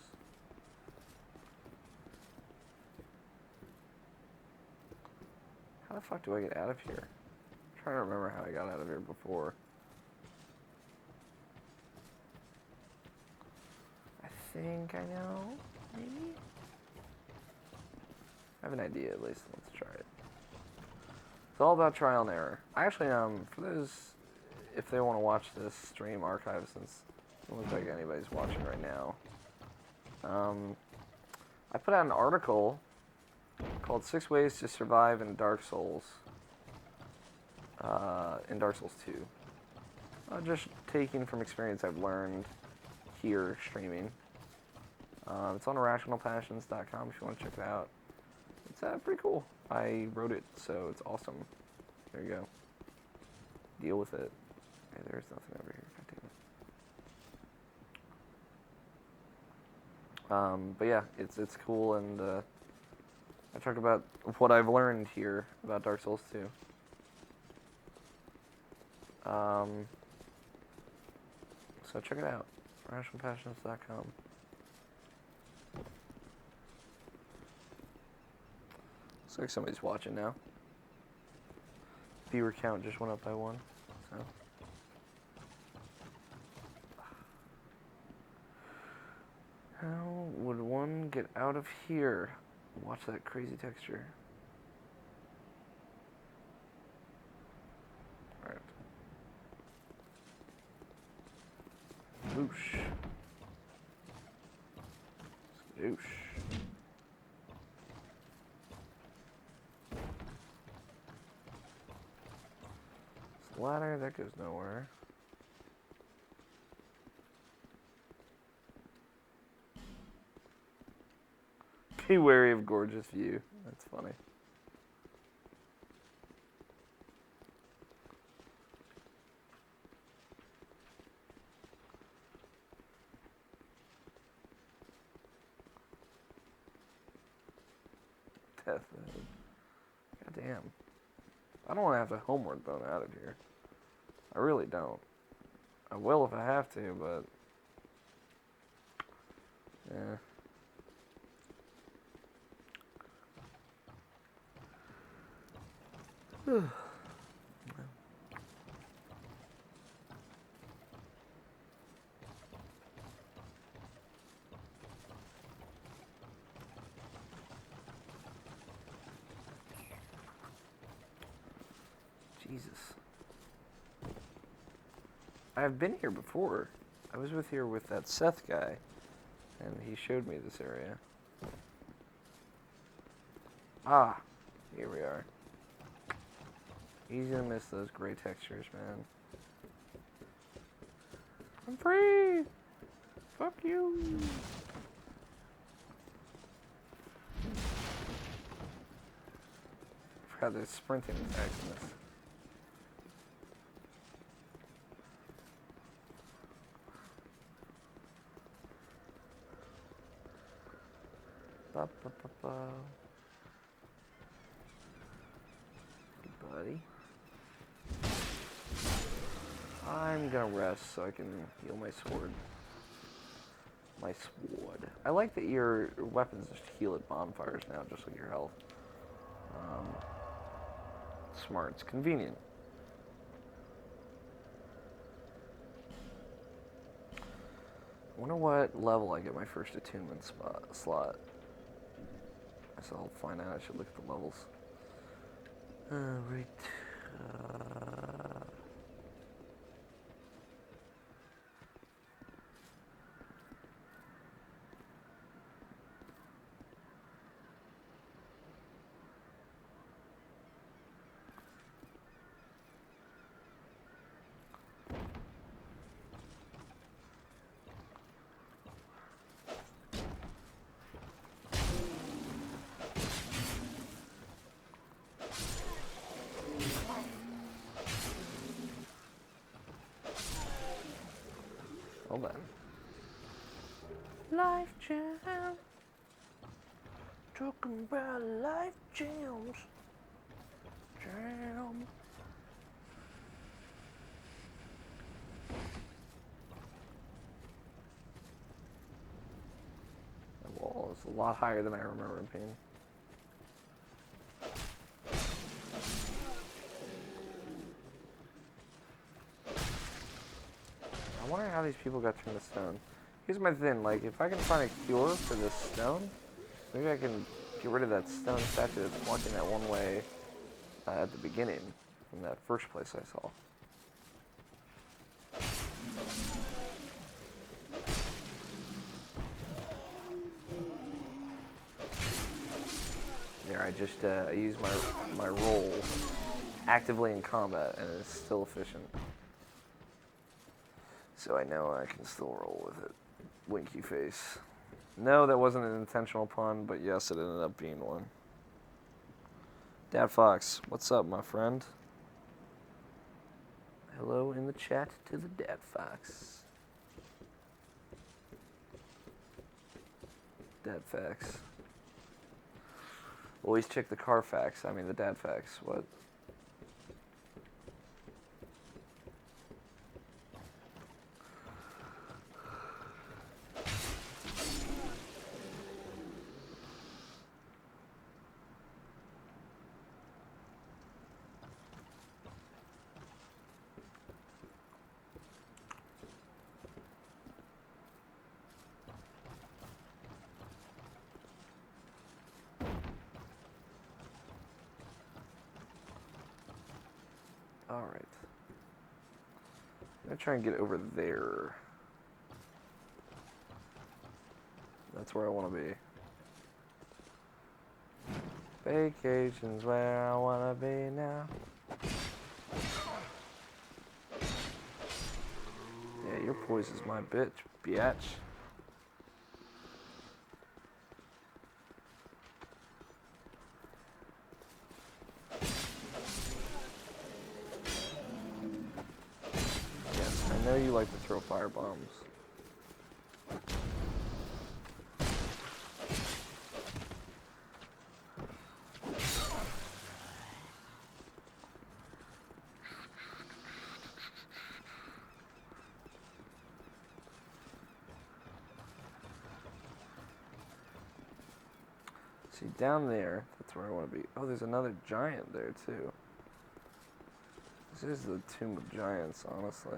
[SPEAKER 1] the fuck do I get out of here? I'm trying to remember how I got out of here before. I think I know, maybe? I have an idea at least. Let's try it. It's all about trial and error. Actually, for those, if they want to watch this stream archive, since it doesn't look like anybody's watching right now, I put out an article called 6 Ways to Survive in Dark Souls, in Dark Souls 2. Just taking from experience I've learned here streaming. It's on irrationalpassions.com if you want to check it out. It's pretty cool. I wrote it, so it's awesome. There you go. Deal with it. Okay, there's nothing over here. God damn it. But yeah, it's cool, and I talk about what I've learned here about Dark Souls 2. So check it out. irrationalpassions.com. Looks like somebody's watching now. Viewer count just went up by 1. So. How would one get out of here? Watch that crazy texture. Alright. Whoosh. Skadoosh. Ladder, that goes nowhere. Be wary of gorgeous view. That's funny. Death. God damn. I don't want to have the homework done out of here. I really don't. I will if I have to, but yeah. Jesus. I've been here before. I was here with that Seth guy, and he showed me this area. Ah, here we are. Easy to miss those gray textures, man. I'm free! Fuck you! I forgot there's sprinting attacks in this. Ba, ba, ba, ba. Hey, buddy. I'm gonna rest so I can heal my sword. My sword. I like that your weapons just heal at bonfires now, just like your health. Smart. It's convenient. I wonder what level I get my first attunement slot. So I'll find out. I should look at the levels. Right. Well then. Life jam. Talking about life jams. Jam. The wall is a lot higher than I remember it being. people got turned to stone. Here's my thing, like, if I can find a cure for this stone, maybe I can get rid of that stone statue that's blocking that one way at the beginning, in that first place I saw. There, I just I used my roll actively in combat, and it's still efficient. So I know I can still roll with it. Winky face. No, that wasn't an intentional pun, but yes, it ended up being one. Dad Fox, what's up, my friend? Hello in the chat to the Dad Fox. Dad Fax. Always check the Carfax, I mean the Dad Fax. What? Alright. I'm gonna try and get over there. That's where I want to be. Vacation's where I want to be now. Yeah, your poison's my bitch, biatch. I know you like to throw fire bombs. See, down there, that's where I want to be. Oh, there's another giant there, too. This is the Tomb of Giants, honestly.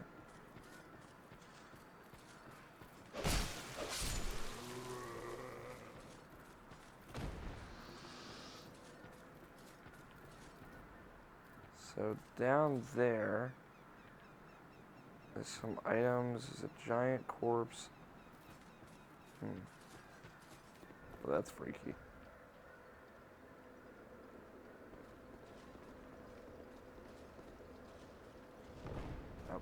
[SPEAKER 1] So down there, there's some items. There's a giant corpse. Well, that's freaky. Ouch.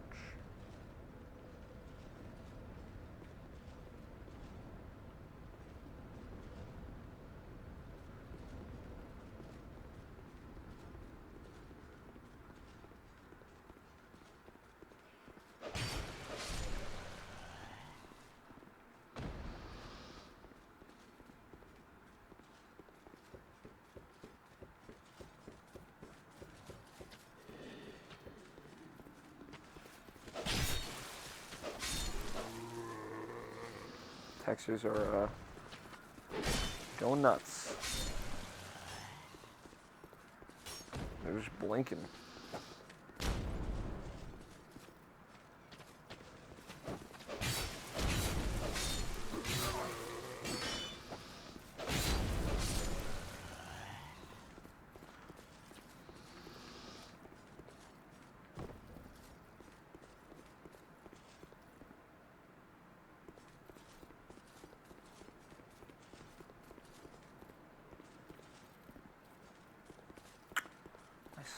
[SPEAKER 1] Textures are going nuts. They're just blinking.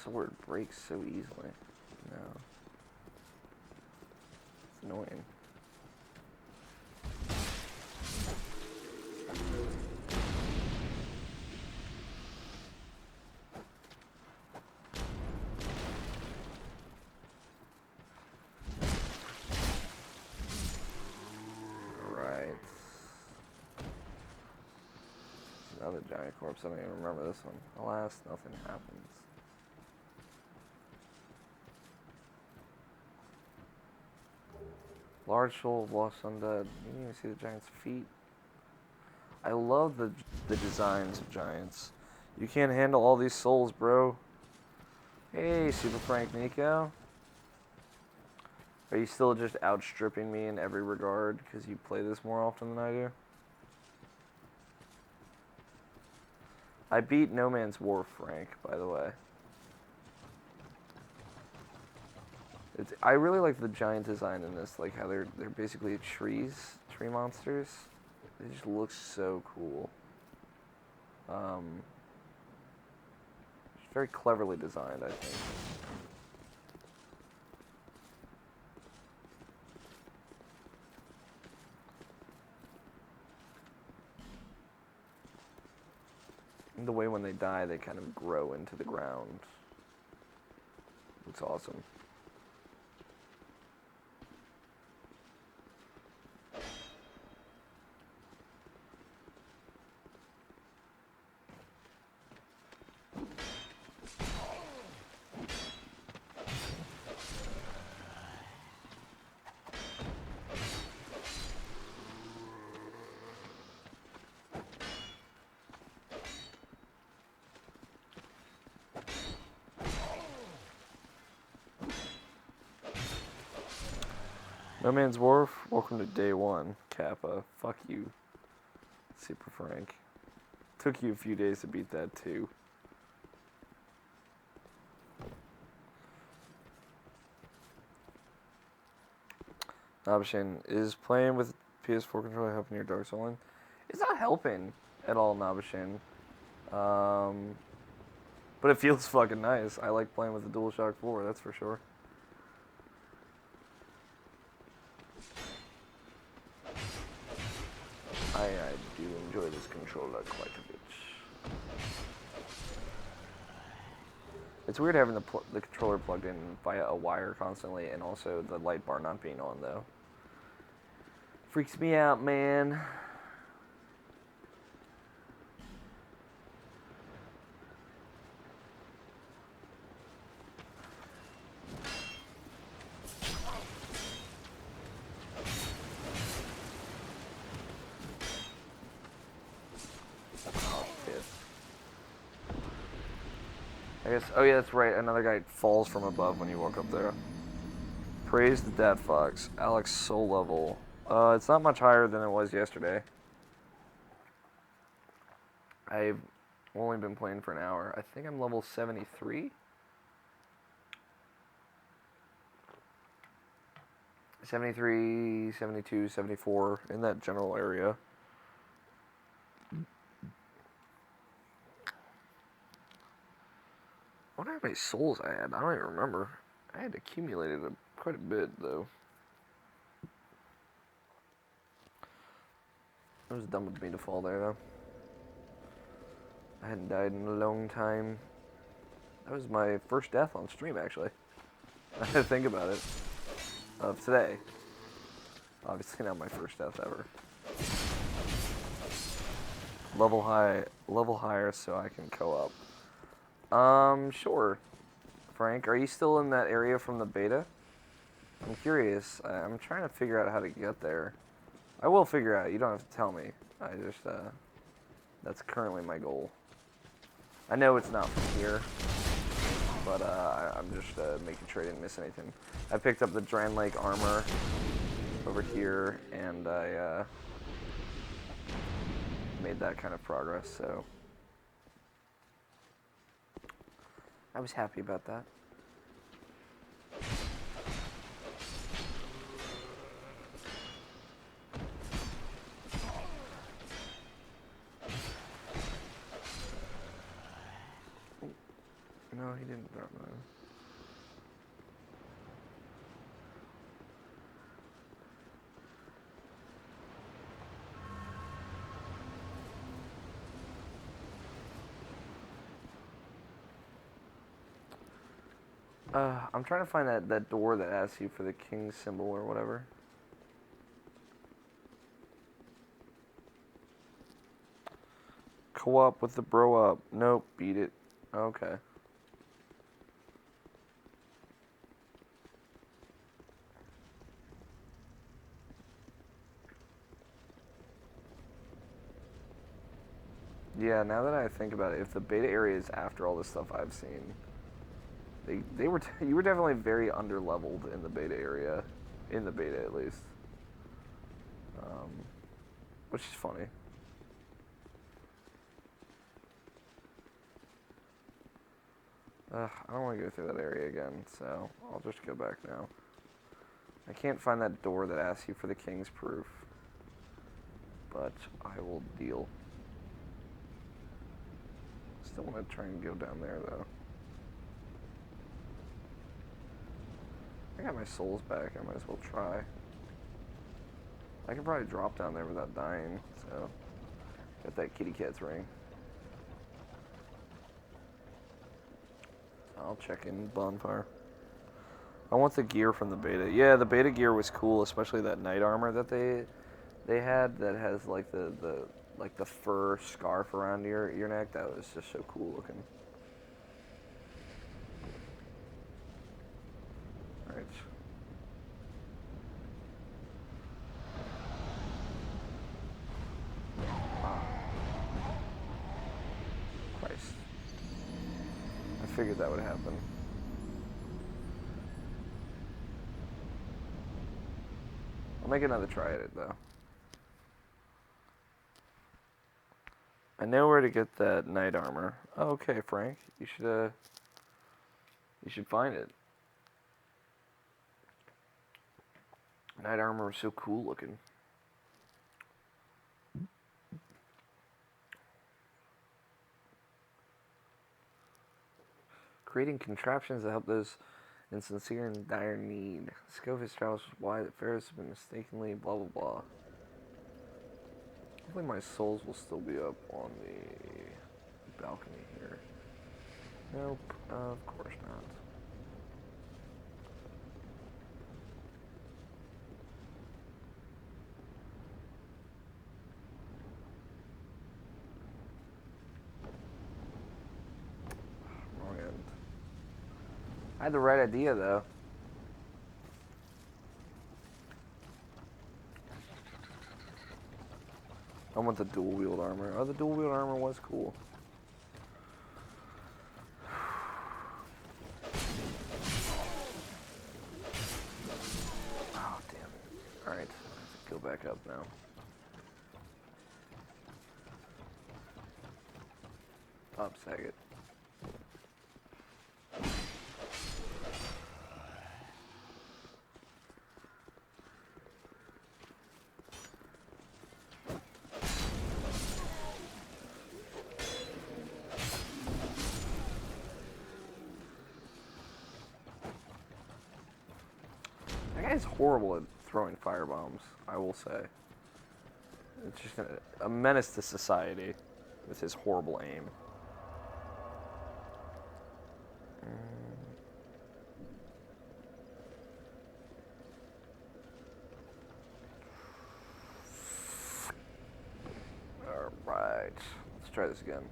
[SPEAKER 1] Sword breaks so easily. No. It's annoying. Right. Another giant corpse. I don't even remember this one. Alas, nothing happens. Large soul of lost undead. You can even see the giant's feet. I love the designs of giants. You can't handle all these souls, bro. Hey, Super Frank Nico. Are you still just outstripping me in every regard because you play this more often than I do? I beat No Man's Wharf, Frank, by the way. I really like the giant design in this, like how they're basically tree monsters. They just look so cool. It's very cleverly designed, I think. And the way when they die, they kind of grow into the ground. Looks awesome. No Man's Wharf, welcome to day one, Kappa. Fuck you, Super Frank. Took you a few days to beat that too. Nabashin, is playing with PS4 controller helping your Dark Souls? It's not helping at all, Nabashin. But it feels fucking nice. I like playing with the DualShock 4, that's for sure. I do enjoy this controller quite a bit. It's weird having the controller plugged in via a wire constantly, and also the light bar not being on, though. Freaks me out, man. I guess, oh yeah, that's right, another guy falls from above when you walk up there. Praise the Dad Fox. Alex soul level. It's not much higher than it was yesterday. I've only been playing for an hour. I think I'm level 73? 73, 72, 74, in that general area. I wonder how many souls I had. I don't even remember. I had accumulated quite a bit, though. It was dumb of me to fall there, though. I hadn't died in a long time. That was my first death on stream, actually. I had to think about it. Of today. Obviously not my first death ever. Level higher so I can co-op. Sure. Frank, are you still in that area from the beta? I'm curious. I'm trying to figure out how to get there. I will figure out. You don't have to tell me. I just, that's currently my goal. I know it's not from here, but, I'm just, making sure I didn't miss anything. I picked up the Dran Lake armor over here, and I, made that kind of progress, so I was happy about that. No, he didn't drop mine. I'm trying to find that door that asks you for the king symbol or whatever. Co-op with the bro up. Nope, beat it. Okay. Yeah, now that I think about it, if the beta area is after all the stuff I've seen, you were definitely very underleveled in the beta area. in the beta at least. Which is funny. I don't want to go through that area again, so I'll just go back now. I can't find that door that asks you for the king's proof, but I will deal. Still want to try and go down there, though. I got my souls back. I might as well try. I can probably drop down there without dying, so... Got that kitty cat's ring. I'll check in bonfire. I want the gear from the beta. Yeah, the beta gear was cool, especially that knight armor that they had that has like the fur scarf around your neck. That was just so cool looking. All right. Christ. I figured that would happen. I'll make another try at it, though. I know where to get that knight armor. Oh, okay, Frank. You should find it. Knight armor is so cool looking. Creating contraptions that help those in sincere and dire need. The scope of his travels was wide that Pharaohs have been mistakenly blah blah blah. Hopefully my souls will still be up on the balcony here. Nope, of course not. Wrong end. I had the right idea though. I want the dual wield armor. Oh, the dual wield armor was cool. Oh, damn it. Alright, go back up now. Up, Saget. That guy's horrible at throwing firebombs, I will say. It's just a menace to society with his horrible aim. Alright, let's try this again.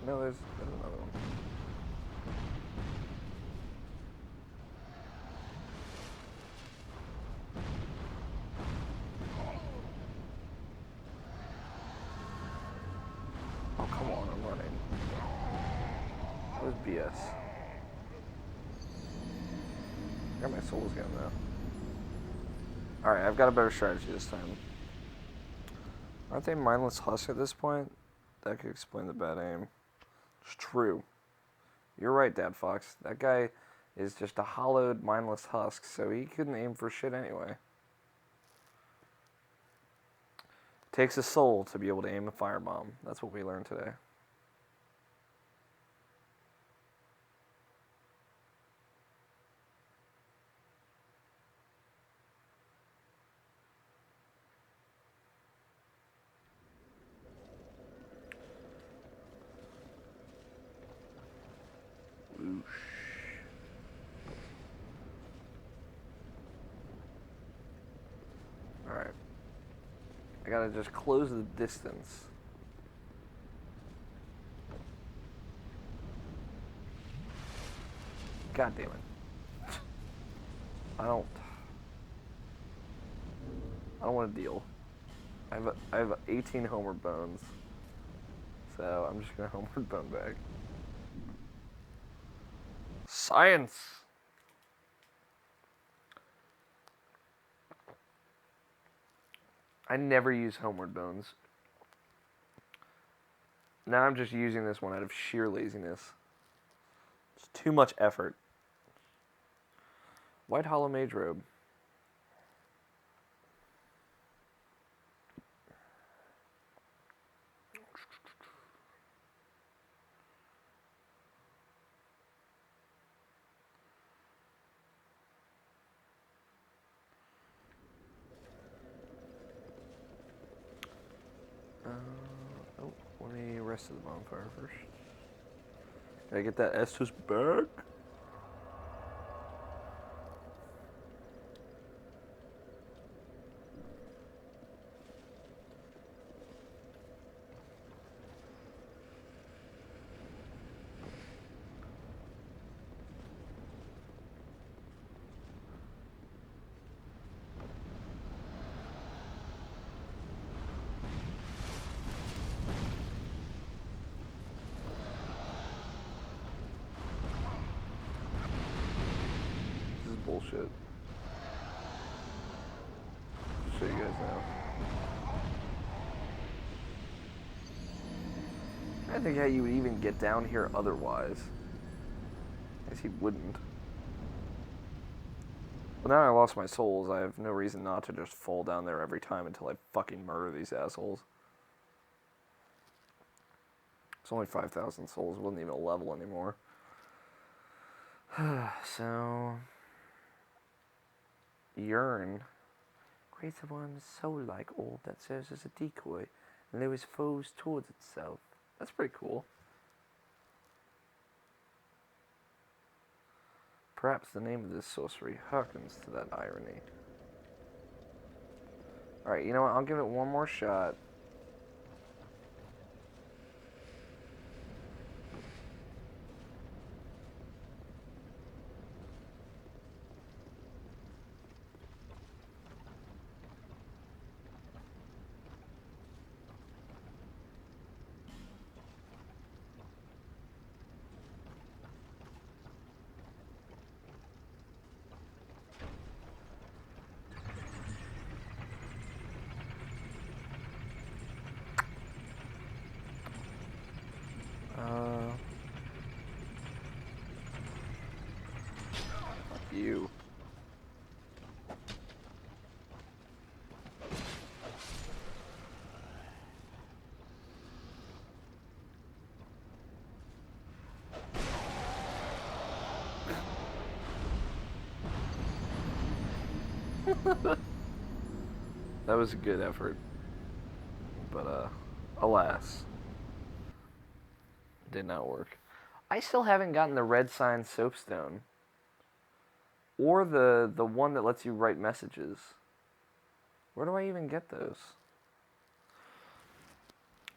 [SPEAKER 1] There's another one. Oh, come on, I'm running. That was BS. I got my souls again, though. Alright, I've got a better strategy this time. Aren't they mindless husks at this point? That could explain the bad aim. It's true. You're right, Dad Fox. That guy is just a hollowed, mindless husk, so he couldn't aim for shit anyway. Takes a soul to be able to aim a firebomb. That's what we learned today. Whoosh. Alright. I gotta just close the distance. God damn it. I don't want to deal. I have 18 homeward bones. So I'm just gonna homeward bone back. Science! I never use homeward bones. Now I'm just using this one out of sheer laziness. It's too much effort. White Hollow Mage Robe. Oh, let me rest of the bonfire first. Gotta get that Estus back. This is bullshit. Just so you guys know. I think how you would even get down here otherwise. I guess he wouldn't. But now I lost my souls, I have no reason not to just fall down there every time until I fucking murder these assholes. It's only 5,000 souls, it wasn't even a level anymore. So... Yearn. Creates a worm's soul-like orb that serves as a decoy and lures foes towards itself. That's pretty cool. Perhaps the name of this sorcery harkens to that irony. Alright, you know what? I'll give it one more shot. Fuck you. That was a good effort. But, alas. Did not work. I still haven't gotten the red sign soapstone. Or the one that lets you write messages. Where do I even get those?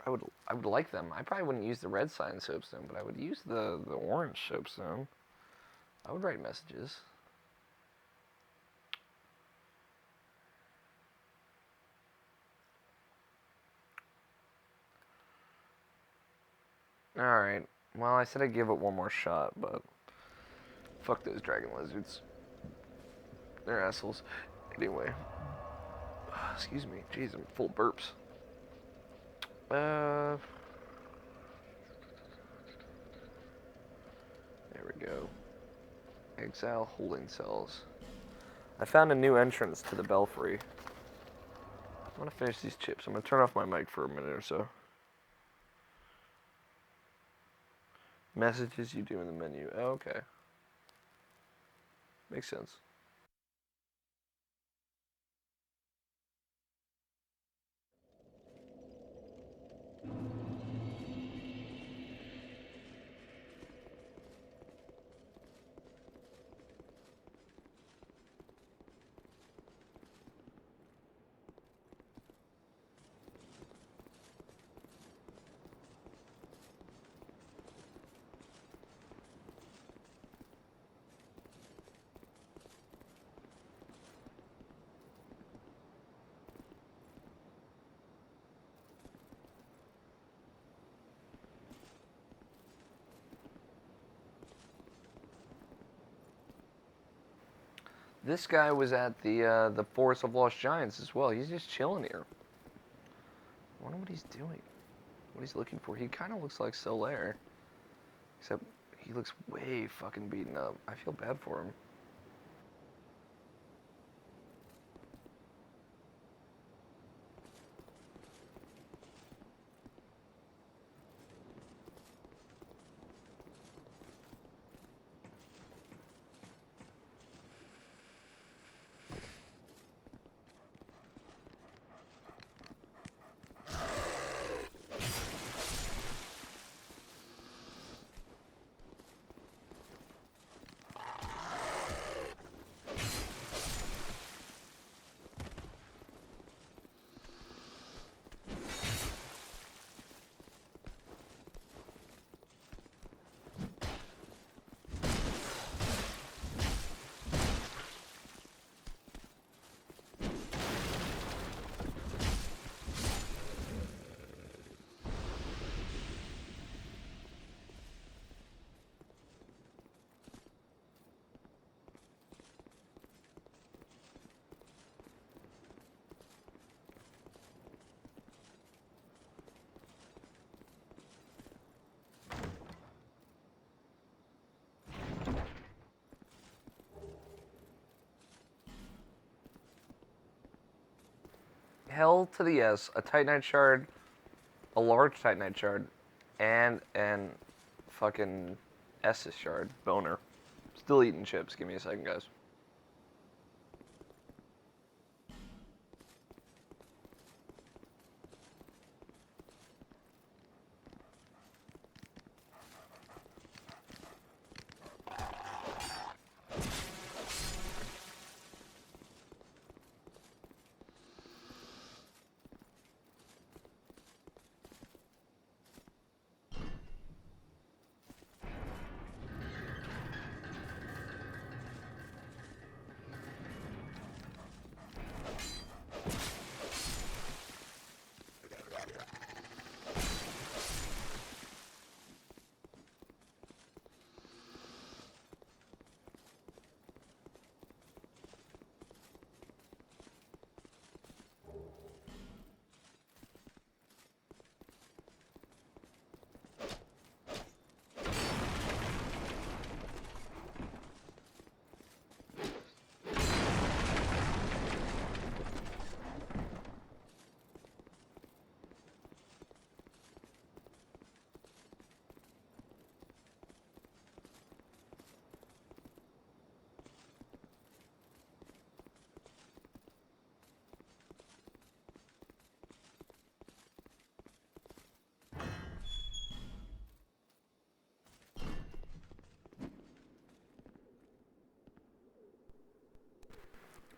[SPEAKER 1] I would like them. I probably wouldn't use the red sign soapstone, but I would use the orange soapstone. I would write messages. Alright. Well, I said I'd give it one more shot, but... Fuck those dragon lizards. They're assholes. Anyway. Excuse me. Jeez, I'm full of burps. There we go. Exile holding cells. I found a new entrance to the belfry. I'm gonna finish these chips. I'm gonna turn off my mic for a minute or so. Messages you do in the menu. Oh, okay. Makes sense. This guy was at the Forest of Lost Giants as well. He's just chilling here. I wonder what he's doing. What he's looking for. He kind of looks like Solaire. Except he looks way fucking beaten up. I feel bad for him. Hell to the yes, a Titanite shard, a large Titanite shard, and an fucking Estus shard. Boner. Still eating chips. Give me a second, guys.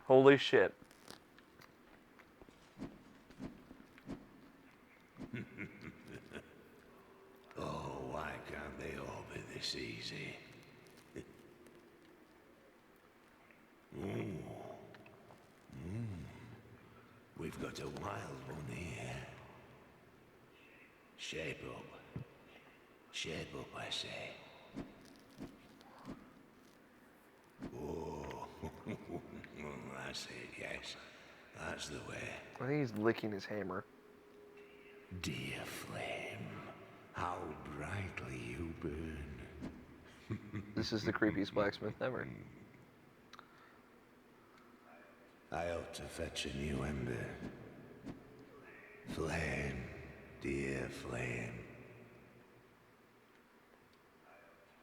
[SPEAKER 1] Holy shit.
[SPEAKER 3] Oh, why can't they all be this easy? We've got a wild one here. Shape up. Shape up, I say. Oh, that's it, yes. That's the way.
[SPEAKER 1] I think he's licking his hammer.
[SPEAKER 3] Dear flame, how brightly you burn.
[SPEAKER 1] This is the creepiest blacksmith ever.
[SPEAKER 3] I ought to fetch a new ember. Flame, dear flame.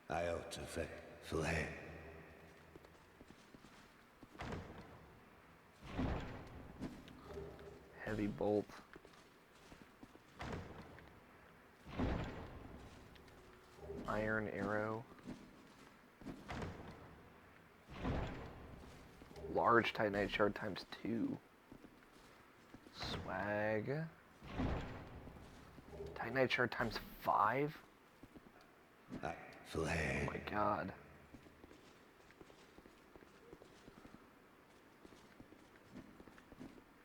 [SPEAKER 3] I ought to fetch flame.
[SPEAKER 1] Heavy bolt. Iron arrow. Large Titanite shard times 2. Swag. Titanite shard times 5? Oh
[SPEAKER 3] Flame.
[SPEAKER 1] my god.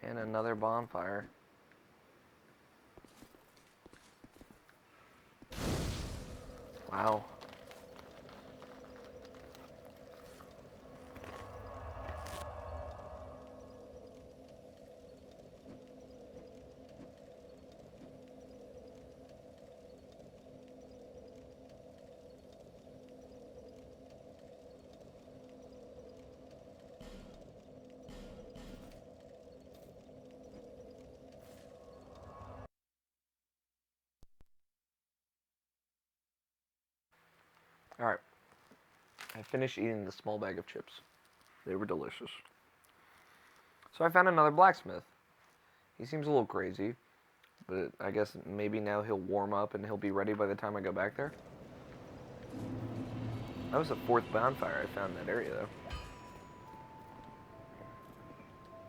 [SPEAKER 1] And another bonfire. Wow. I finished eating the small bag of chips. They were delicious. So I found another blacksmith. He seems a little crazy, but I guess maybe now he'll warm up and he'll be ready by the time I go back there. That was the 4th bonfire I found in that area,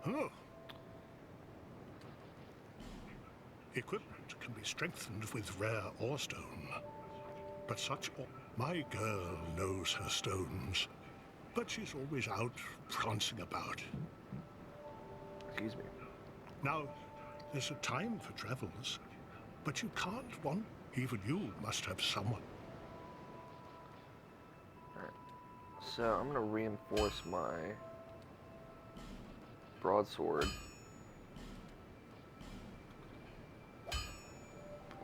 [SPEAKER 1] though.
[SPEAKER 2] Oh. Equipment can be strengthened with rare ore stone. But such ore... My girl knows her stones. But she's always out prancing about.
[SPEAKER 1] Excuse me.
[SPEAKER 2] Now, there's a time for travels. But you can't want... Even you must have someone.
[SPEAKER 1] So I'm going to reinforce my broadsword.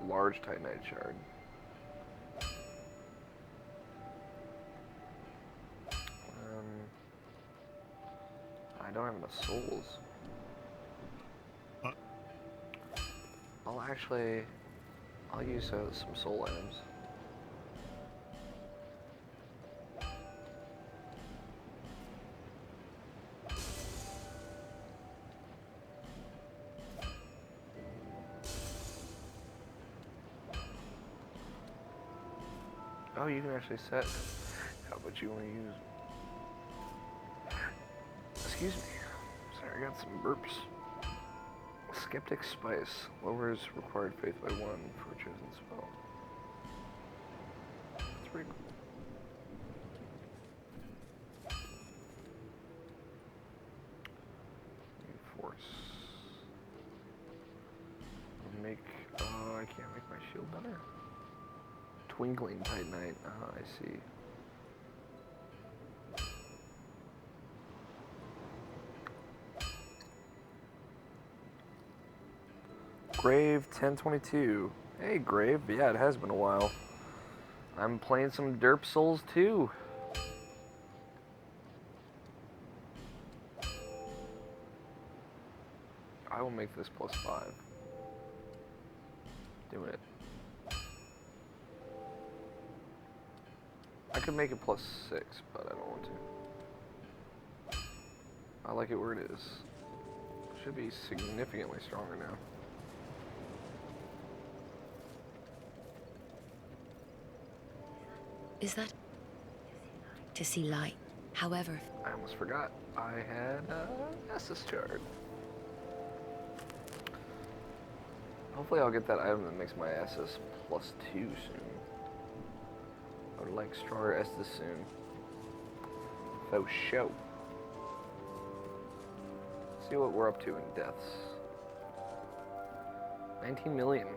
[SPEAKER 1] Large titanite shard. I don't have enough souls. I'll use some soul items. Oh, you can actually set how much you want to use. Excuse me. Sorry, I got some burps. Skeptic Spice lowers required faith by 1 for a chosen spell. That's pretty cool. Reinforce. I can't make my shield better. Twinkling Titanite. Ah, I see. Grave 1022. Hey, Grave. Yeah, it has been a while. I'm playing some Derp Souls too. I will make this +5. Do it. I could make it +6, but I don't want to. I like it where it is. Should be significantly stronger now.
[SPEAKER 4] Is that to see light? However,
[SPEAKER 1] I almost forgot. I had Estus shard. Hopefully I'll get that item that makes my Estus +2 soon. I would like stronger Estus soon. For show. See what we're up to in deaths. 19 million.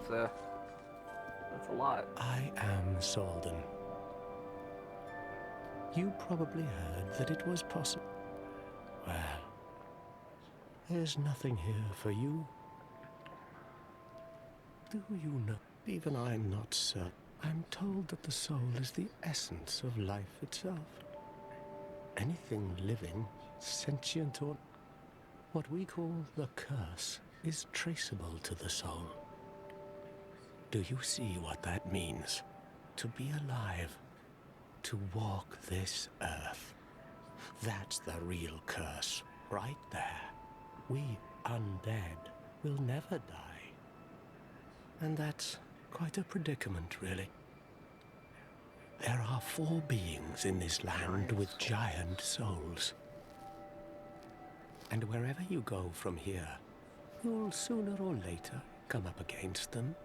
[SPEAKER 1] That's a lot.
[SPEAKER 6] I am Salden. You probably heard that it was possible. Well, there's nothing here for you. Do you know? Even I'm not certain. I'm told that the soul is the essence of life itself. Anything living, sentient or what we call the curse is traceable to the soul. Do you see what that means? To be alive, to walk this earth. That's the real curse, right there. We undead will never die. And that's quite a predicament, really. There are 4 beings in this land with giant souls. And wherever you go from here, you'll sooner or later come up against them.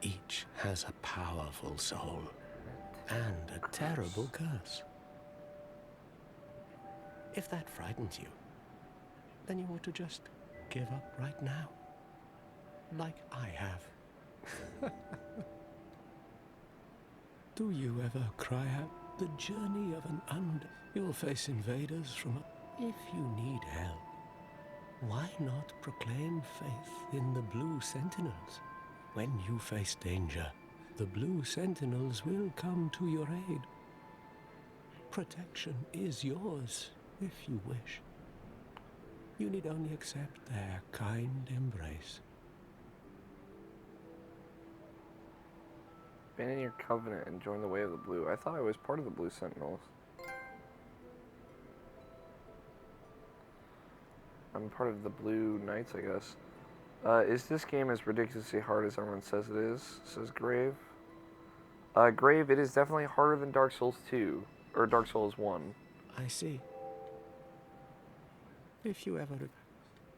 [SPEAKER 6] Each has a powerful soul and a terrible curse. If that frightens you, then you ought to just give up right now, like I have. Do you ever cry out the journey of an undead? You'll face invaders from If you need help, why not proclaim faith in the Blue Sentinels? When you face danger, the Blue Sentinels will come to your aid. Protection is yours, if you wish. You need only accept their kind embrace.
[SPEAKER 1] Abandon your covenant and join the way of the blue. I thought I was part of the Blue Sentinels. I'm part of the Blue Knights, I guess. Is this game as ridiculously hard as everyone says it is? Says Grave. Grave, it is definitely harder than Dark Souls 2. Or Dark Souls 1.
[SPEAKER 6] I see. If you ever...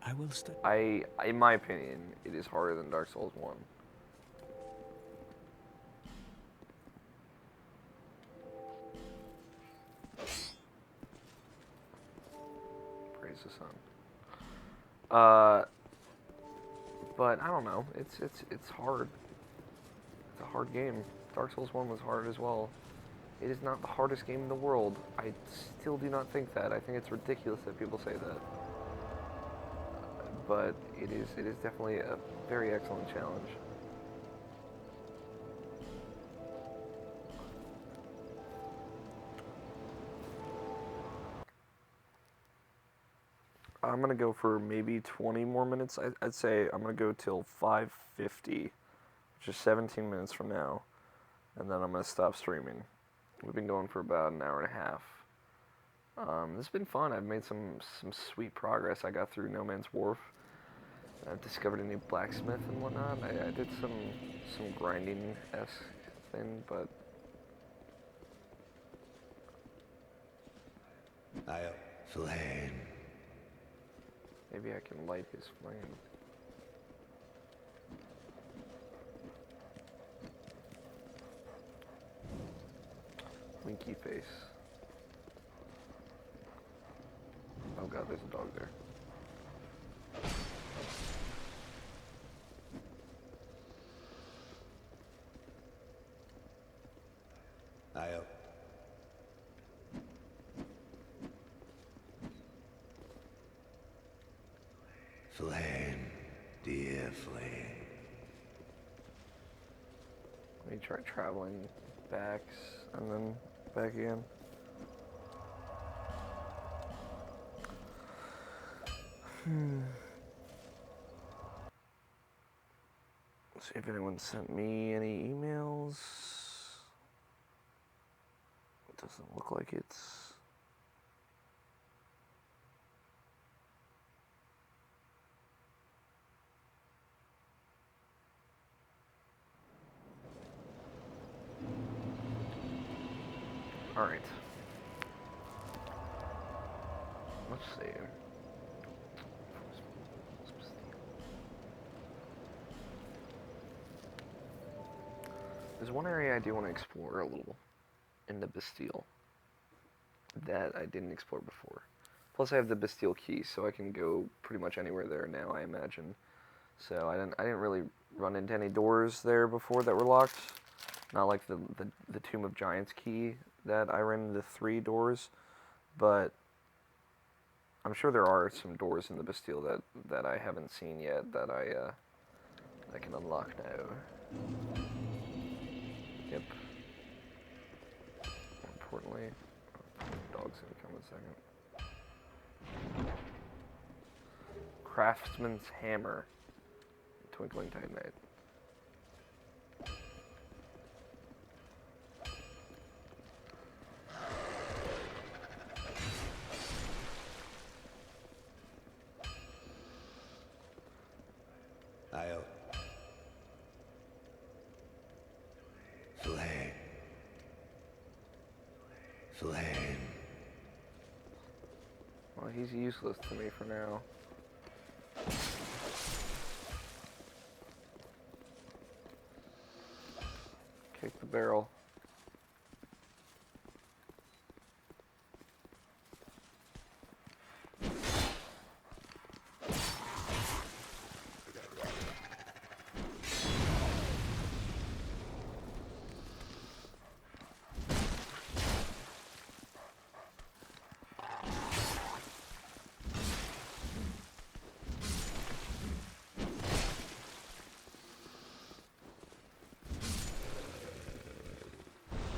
[SPEAKER 6] I will stay.
[SPEAKER 1] In my opinion, it is harder than Dark Souls 1. Praise the sun. But I don't know. It's hard. It's a hard game. Dark Souls 1 was hard as well. It is not the hardest game in the world. I still do not think that. I think it's ridiculous that people say that. But it is definitely a very excellent challenge. I'm gonna go for maybe 20 more minutes. I'd say I'm gonna go till 5:50, which is 17 minutes from now, and then I'm gonna stop streaming. We've been going for about an hour and a half. This has been fun. I've made some sweet progress. I got through No Man's Wharf. I've discovered a new blacksmith and whatnot. I did some grinding-esque thing, but
[SPEAKER 6] Flame.
[SPEAKER 1] maybe I can light his flame. Winky face. Oh god, there's a dog there.
[SPEAKER 6] Flame, dear flame.
[SPEAKER 1] Let me try traveling back and then back again. See if anyone sent me any emails. It doesn't look like it's... Alright. Let's see. There's one area I do want to explore a little in the Bastille that I didn't explore before. Plus I have the Bastille key, so I can go pretty much anywhere there now, I imagine. So I didn't really run into any doors there before that were locked. Not like the Tomb of Giants key that I ran into 3 doors, but I'm sure there are some doors in the Bastille that I haven't seen yet that I can unlock now. Yep. More importantly, dog's gonna come in a second. Craftsman's Hammer. Twinkling Titanite.
[SPEAKER 6] Flame. Flame.
[SPEAKER 1] Well, he's useless to me for now. Kick the barrel.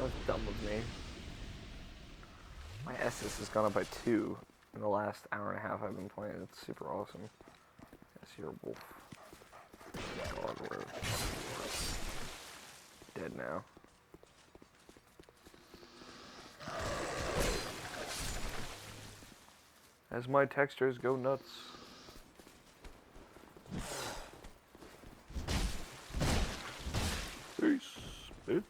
[SPEAKER 1] That's dumb of me. My Estus has gone up by 2 in the last hour and a half I've been playing. It's super awesome. Yes, you're a wolf. Dog road. dead now. As my textures go nuts. Peace, bitch.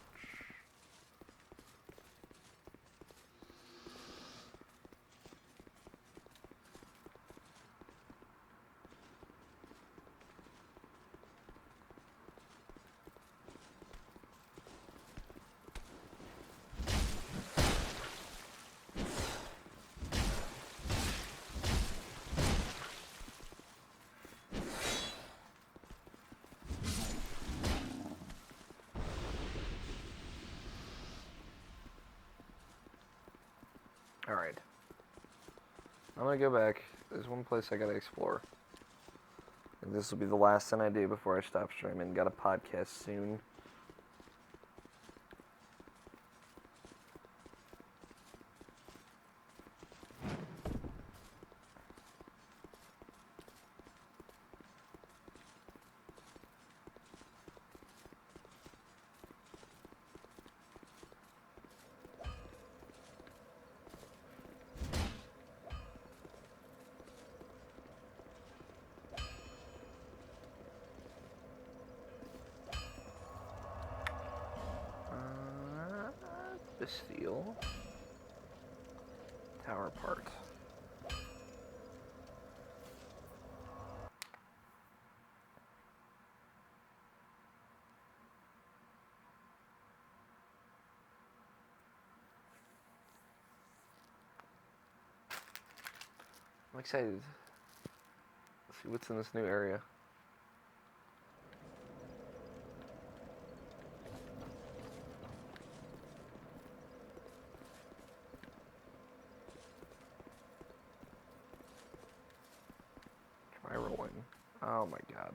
[SPEAKER 1] Alright. I'm gonna go back. There's one place I gotta explore. And this will be the last thing I do before I stop streaming. Got a podcast soon. Steel. Tower part. I'm excited. Let's see what's in this new area. Try rolling. Oh my god.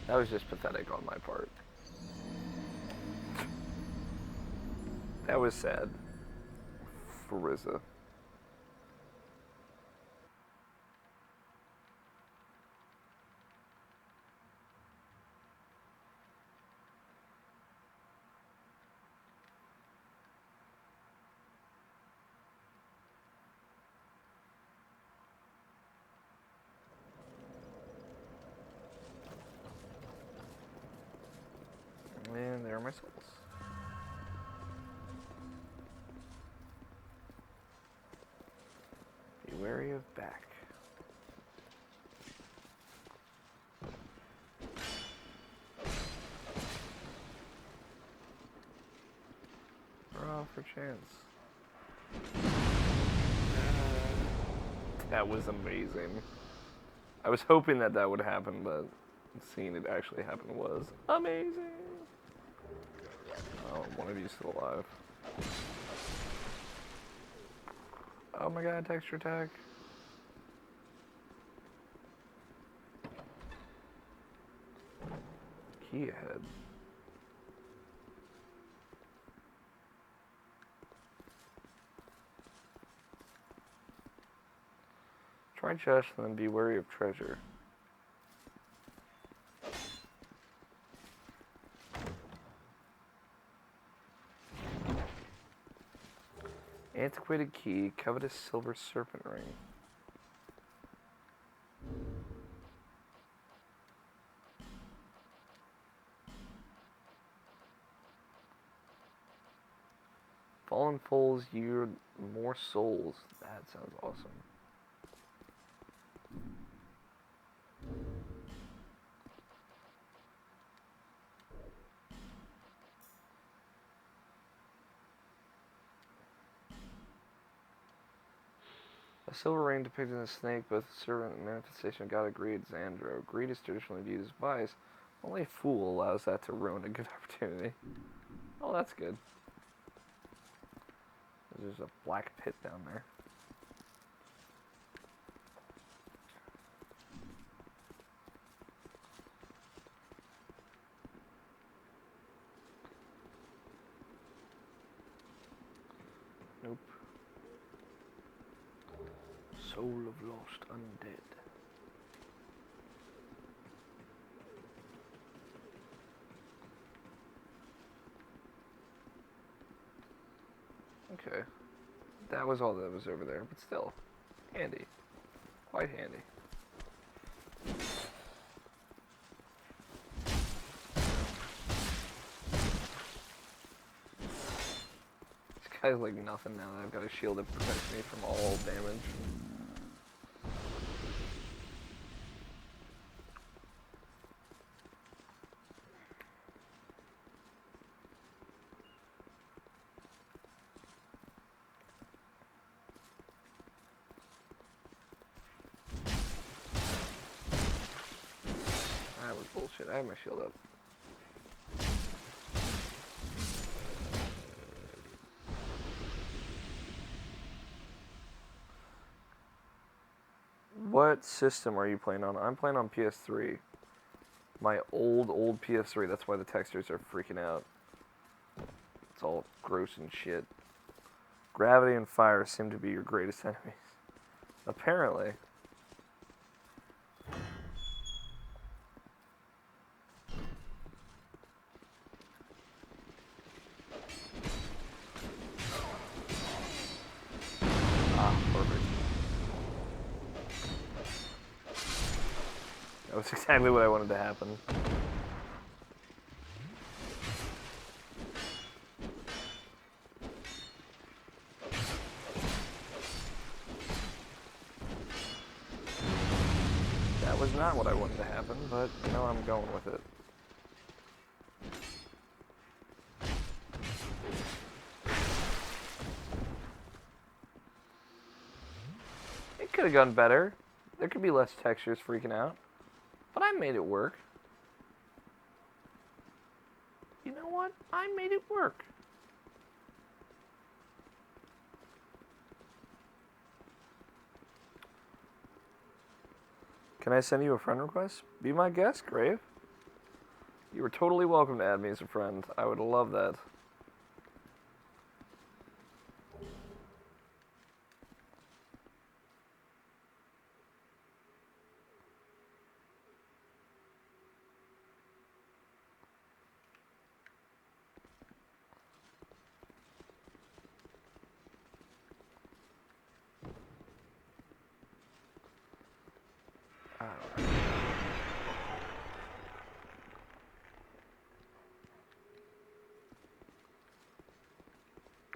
[SPEAKER 1] That was just pathetic on my part. That was sad. For Rizza. And there are my souls. Be wary of back. Raw for chance. That was amazing. I was hoping that that would happen, but seeing it actually happen was amazing. Oh, one of you still alive. Oh my god, texture attack. Key ahead. Try chest and then be wary of treasure. Antiquated key, covetous silver serpent ring. Fallen foals yield more souls. That sounds awesome. A silver ring depicting a snake, both servant and manifestation of God of greed, Xandro. Greed is traditionally viewed as vice. Only a fool allows that to ruin a good opportunity. Oh, that's good. There's a black pit down there. Nope. Soul of lost undead. Okay. That was all that was over there, but still. Handy. Quite handy. This guy's like nothing now that I've got a shield that protects me from all damage. That was bullshit. I have my shield up. What system are you playing on? I'm playing on PS3. My old PS3. That's why the textures are freaking out. It's all gross and shit. Gravity and fire seem to be your greatest enemies. Apparently. Ah, perfect. That was exactly what I wanted to happen. That was not what I wanted to happen, but you know, I'm going with it. It could have gone better. There could be less textures freaking out. But I made it work. You know what? I made it work. Can I send you a friend request? Be my guest, Grave. You are totally welcome to add me as a friend. I would love that.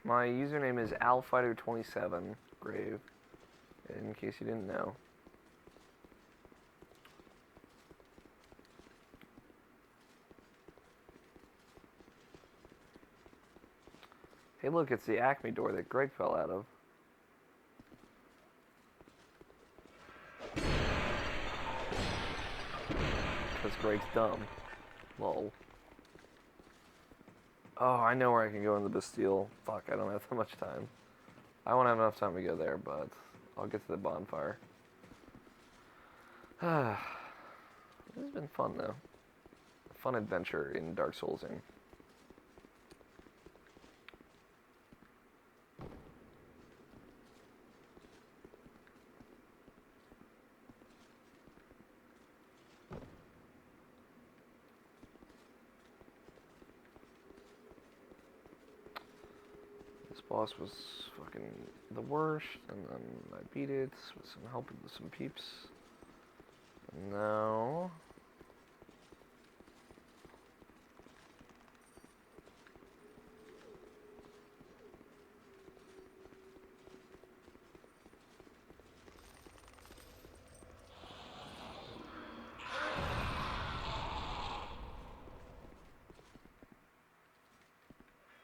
[SPEAKER 1] My username is alfighter27, Grave, in case you didn't know. Hey look, it's the Acme door that Greg fell out of. Because Greg's dumb. Lol. Oh, I know where I can go in the Bastille. Fuck, I don't have that much time. I won't have enough time to go there, but I'll get to the bonfire. This has been fun, though. Fun adventure in Dark Soulsing. This boss was fucking the worst, and then I beat it with some help with some peeps. And now...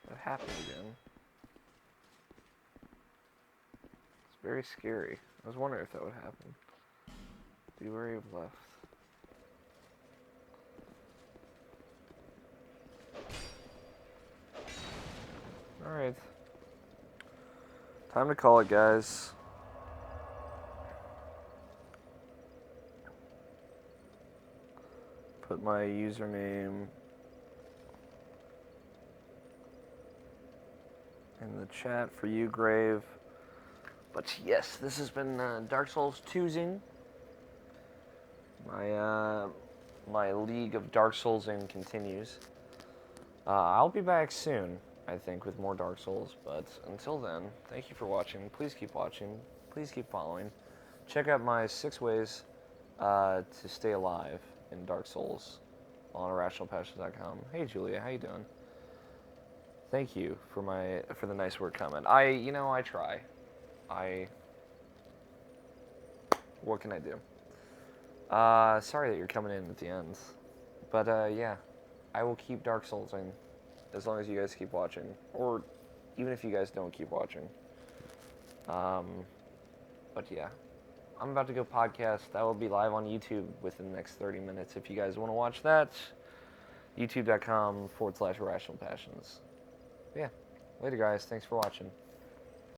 [SPEAKER 1] That happened again. It's very scary. I was wondering if that would happen. Be wary of left. Alright. Time to call it, guys. Put my username in the chat for you, Grave. But yes, this has been Dark Souls 2zing. My League of Dark Soulsing continues. I'll be back soon. I think, with more Dark Souls. But until then, thank you for watching. Please keep watching. Please keep following. Check out my 6 ways to stay alive in Dark Souls on irrationalpassions.com. Hey Julia, how you doing? Thank you for the nice word comment. I try. What can I do? Sorry that you're coming in at the end. But yeah, I will keep Dark Souls in as long as you guys keep watching, or even if you guys don't keep watching. But yeah, I'm about to go podcast. That will be live on YouTube within the next 30 minutes. If you guys want to watch that, youtube.com/irrationalpassions. Yeah, later guys. Thanks for watching.